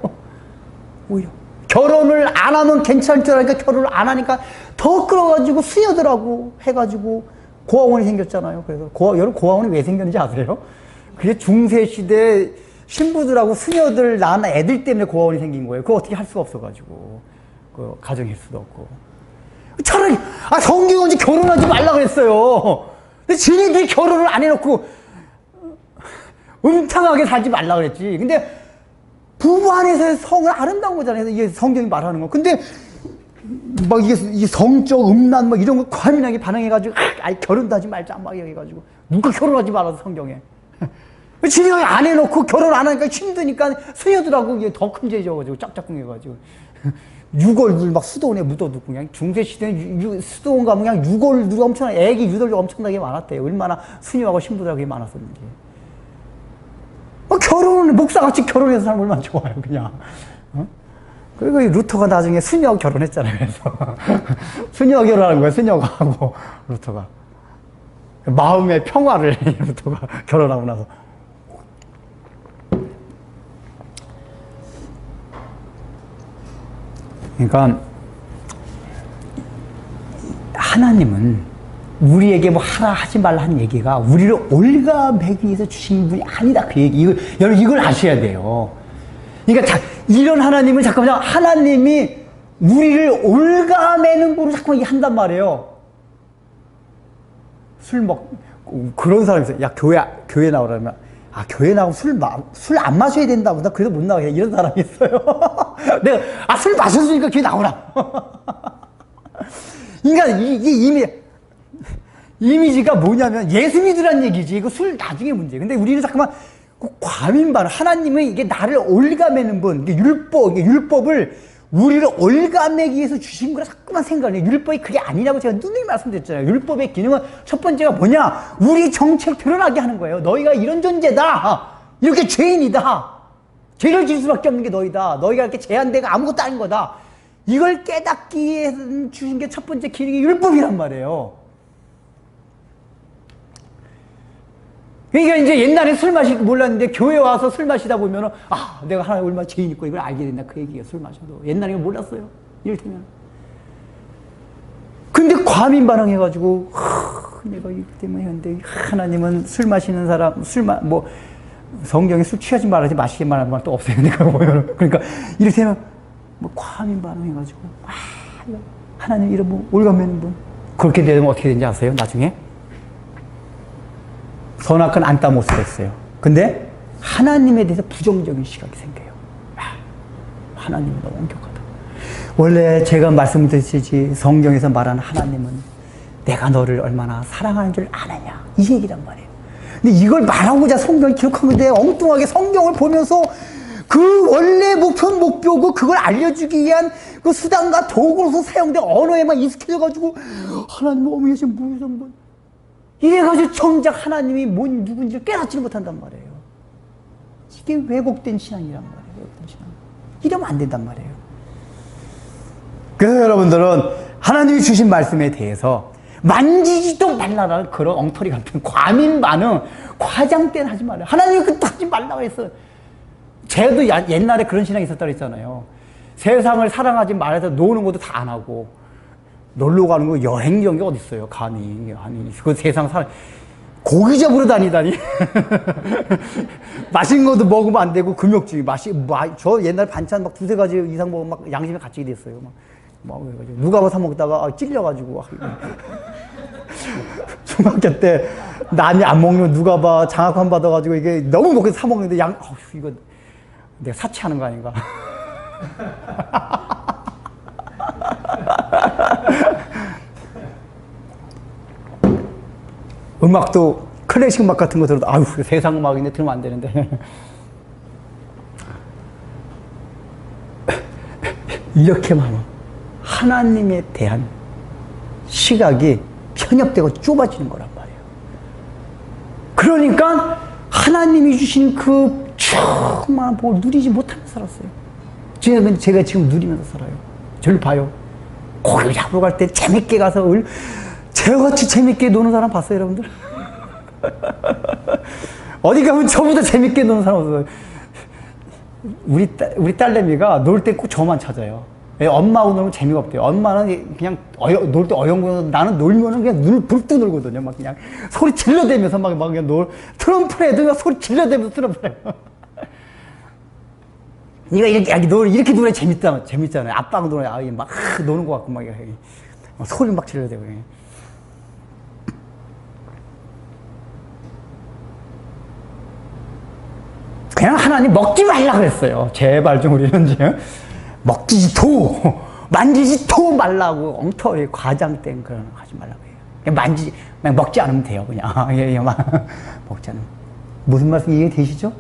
오히려 결혼을 안 하면 괜찮을 줄 알니까 결혼을 안 하니까 더 끌어가지고 수여들하고 해가지고 고아원이 생겼잖아요. 그래서 여러분 고아원이 왜 생겼는지 아세요? 그게 중세시대 신부들하고 수녀들 낳은 애들 때문에 고아원이 생긴 거예요. 그거 어떻게 할 수가 없어가지고. 그 가정일 수도 없고. 차라리, 성경은 결혼하지 말라 그랬어요. 근데 지네들이 결혼을 안 해놓고, 음탕하게 살지 말라 그랬지. 근데, 부부 안에서의 성을 아름다운 거잖아요. 이게 성경이 말하는 거. 근데, 막 이게 성적 음란 뭐 이런 거 과민하게 반응해가지고, 결혼도 하지 말자. 막 이래가지고. 누가 결혼하지 말아서 성경에. 지네가 안 해놓고 결혼 안 하니까 힘드니까 수녀들하고 이게 더 큰 죄 져가지고 짝짝꿍 해가지고. 유골들 막 수도원에 묻어두고 그냥 중세시대는 수도원 가면 그냥 유골들이 애기 유돌이 엄청나게 많았대요. 얼마나 수녀하고 신부들하고 많았었는지. 결혼을, 목사같이 결혼해서 살면 얼마나 좋아요, 그냥. 그리고 루터가 나중에 수녀하고 결혼했잖아요, 그래서. 수녀하고 결혼하는 거예요, 수녀가 하고, 루터가. 마음의 평화를 루터가 결혼하고 나서. 그러니까 하나님은 우리에게 뭐 하라 하지 말라 하는 얘기가 우리를 올가매기 위해서 주신 분이 아니다 그 얘기. 여러분 이걸 아셔야 돼요. 그러니까 이런 하나님은 잠깐만요. 하나님이 우리를 올가매는 분으로 자꾸만 한단 말이에요. 그런 사람이 있어요. 야 교회 나오라면 교회 나오면 술 안 마셔야 된다고. 나 그래도 못 나가겠다. 이런 사람이 있어요. 내가, 술 마셨으니까 교회 나오라. 그러니까 이게 이미지가 뭐냐면 예수 믿으란 얘기지. 이거 술 나중에 문제. 근데 우리는 잠깐만, 과민반, 하나님은 이게 나를 올가매는 분, 이게 율법을 우리를 올가매기 위해서 주신 거라 자꾸만 생각해요. 율법이 그게 아니라고 제가 누누이 말씀드렸잖아요. 율법의 기능은 첫 번째가 뭐냐? 우리 정체를 드러나게 하는 거예요. 너희가 이런 존재다. 이렇게 죄인이다. 죄를 질 수밖에 없는 게 너희다. 너희가 이렇게 제한되가 아무것도 아닌 거다. 이걸 깨닫기 위해서 주신 게 첫 번째 기능이 율법이란 말이에요. 그러니까 이제 옛날에 술 마시고 몰랐는데 교회 와서 술 마시다 보면은 내가 하나님 얼마나 죄인 있고 이걸 알게 된다 그 얘기예요. 술 마셔도 옛날에 몰랐어요. 이를테면. 근데 과민 반응해가지고 내가 이것 때문에 했는데 하나님은 술 마시는 사람 성경에 술 취하지 말하지 마시게 말하는 말 또 없어요. 그러니까 이를테면 뭐 과민 반응해가지고 하나님 이런 뭐 올가면 뭐 그렇게 되면 어떻게 되는지 아세요? 나중에 선악은 안 따먹을 수가 있어요. 근데 하나님에 대해서 부정적인 시각이 생겨요. 하나님이 너무 엄격하다. 원래 제가 말씀드렸듯이 성경에서 말하는 하나님은 내가 너를 얼마나 사랑하는 줄 아느냐 이 얘기란 말이에요. 근데 이걸 말하고자 성경을 기록한 건데 엉뚱하게 성경을 보면서 그 원래 목표는 목표고 그걸 알려주기 위한 그 수단과 도구로서 사용된 언어에만 익숙해져가지고 하나님 어머니 계신 무슨 뭐 이래가지고 정작 하나님이 뭔 누군지를 깨닫지를 못한단 말이에요. 이게 왜곡된 신앙이란 말이에요. 왜곡된 신앙. 이러면 안 된단 말이에요. 그래서 여러분들은 하나님이 주신 말씀에 대해서 만지지도 말라라는 그런 엉터리 같은 과민 반응, 과장된 하지 말아요. 하나님이 그것도 하지 말라고 했어요. 제도 옛날에 그런 신앙이 있었다고 했잖아요. 세상을 사랑하지 말아서 노는 것도 다 안 하고 놀러 가는 거 여행 이런 게 어디 있어요? 감히 그 세상 사람 고기 잡으러 다니다니 맛있는 것도 먹으면 안 되고 금욕주의 저 옛날 반찬 막 두세 가지 이상 먹으면 막 양심에 갇히게 됐어요. 막 누가 봐 사 먹다가 찔려가지고 중학교 때 남이 안 먹는 누가 봐 장학금 받아가지고 이게 너무 먹고 사 먹는데 이거 내가 사치하는 거 아닌가? 음악도 클래식 음악 같은 거 들어도 세상 음악인데 들으면 안 되는데 이렇게만 하면 하나님에 대한 시각이 편협되고 좁아지는 거란 말이에요. 그러니까 하나님이 주신 그 정말 뭘 누리지 못하면서 살았어요. 제가 지금 누리면서 살아요. 저를 봐요. 고기 잡으러 갈 때 재밌게 가서 저같이 재밌게 노는 사람 봤어요, 여러분들? 어디 가면 저보다 재밌게 노는 사람 없어요. 우리 딸내미가 놀 때 꼭 저만 찾아요. 엄마하고 놀면 재미가 없대요. 엄마는 그냥 놀 때 어영부영, 나는 놀면은 그냥 눈을 불뚝 놀거든요. 막 그냥 소리 질러대면서 막 그냥 트럼프를 해도 그냥 소리 질러대면서 트럼프를 해요. 네가 이렇게 놀아야 재밌잖아요. 아빠하고 놀아야 막 노는 것 같고 막 소리 막 질러대고. 그냥 하나님 먹지 말라 그랬어요. 제발 좀 우리는 이제 먹지도 만지지도 말라고 엉터리 과장된 그런 거 하지 말라고 해요. 그냥 먹지 않으면 돼요. 그냥 먹지 않으면. 무슨 말씀 이해 되시죠?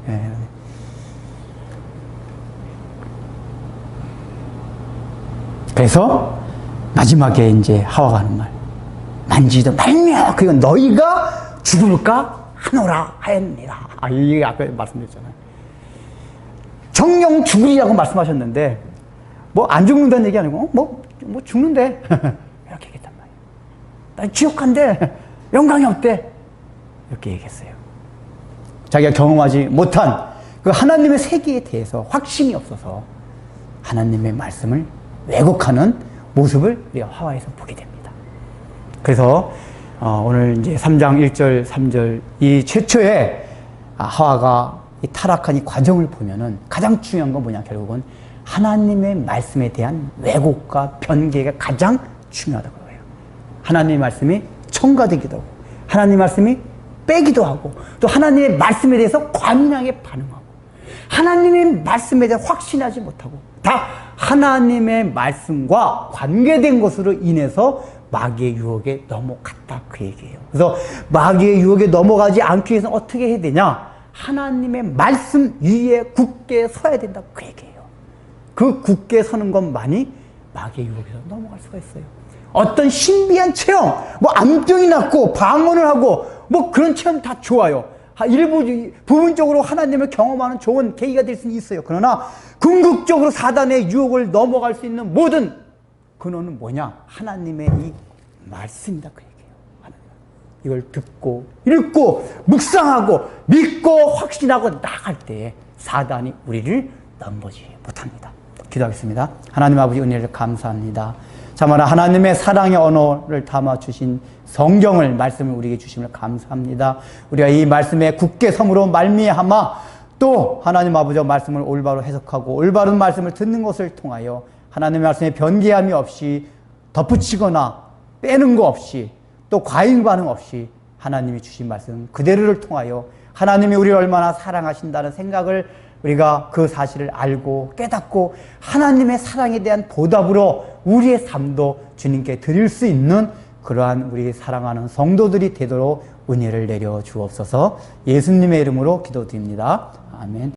예. 그래서 마지막에 이제 하와가 하는 말, 만지지도 말며 그건 너희가 죽을까 하노라 하였느니라. 이게 아까 말씀드렸잖아요. 정령 죽으리라고 말씀하셨는데 뭐 안 죽는다는 얘기 아니고 뭐 죽는데 이렇게 얘기했단 말이에요. 난 지옥 간대, 영광이 없대, 이렇게 얘기했어요. 자기가 경험하지 못한 그 하나님의 세계에 대해서 확신이 없어서 하나님의 말씀을 왜곡하는 모습을 우리가 하와에서 보게 됩니다. 그래서 오늘 이제 3장 1절, 3절 이 최초의 하와가 이 타락한 이 과정을 보면은 가장 중요한 건 뭐냐, 결국은 하나님의 말씀에 대한 왜곡과 변개가 가장 중요하다고 해요. 하나님의 말씀이 첨가되기도 하고, 하나님의 말씀이 빼기도 하고, 또 하나님의 말씀에 대해서 과민하게 반응하고, 하나님의 말씀에 대해 확신하지 못하고, 다 하나님의 말씀과 관계된 것으로 인해서 마귀의 유혹에 넘어갔다, 그 얘기예요. 그래서 마귀의 유혹에 넘어가지 않기 위해서 어떻게 해야 되냐? 하나님의 말씀 위에 굳게 서야 된다, 그 얘기예요. 그 굳게 서는 것만이 마귀의 유혹에서 넘어갈 수가 있어요. 어떤 신비한 체험, 뭐 암병이 낫고 방언을 하고 뭐 그런 체험 다 좋아요. 부분적으로 하나님을 경험하는 좋은 계기가 될 수는 있어요. 그러나 궁극적으로 사단의 유혹을 넘어갈 수 있는 모든 근원은 뭐냐? 하나님의 이 말씀이다, 그 얘기예요. 하나님. 이걸 듣고 읽고 묵상하고 믿고 확신하고 나갈 때에 사단이 우리를 넘보지 못합니다. 기도하겠습니다. 하나님 아버지, 은혜를 감사합니다. 참으로 하나님의 사랑의 언어를 담아주신 성경을, 말씀을 우리에게 주심을 감사합니다. 우리가 이 말씀에 굳게 섬으로 말미암아 또 하나님 아버지의 말씀을 올바로 해석하고 올바른 말씀을 듣는 것을 통하여 하나님의 말씀에 변개함이 없이 덧붙이거나 빼는 거 없이 또 과잉 반응 없이 하나님이 주신 말씀 그대로를 통하여 하나님이 우리를 얼마나 사랑하신다는 생각을 우리가 그 사실을 알고 깨닫고 하나님의 사랑에 대한 보답으로 우리의 삶도 주님께 드릴 수 있는 그러한 우리 사랑하는 성도들이 되도록 은혜를 내려 주옵소서. 예수님의 이름으로 기도드립니다. 아멘.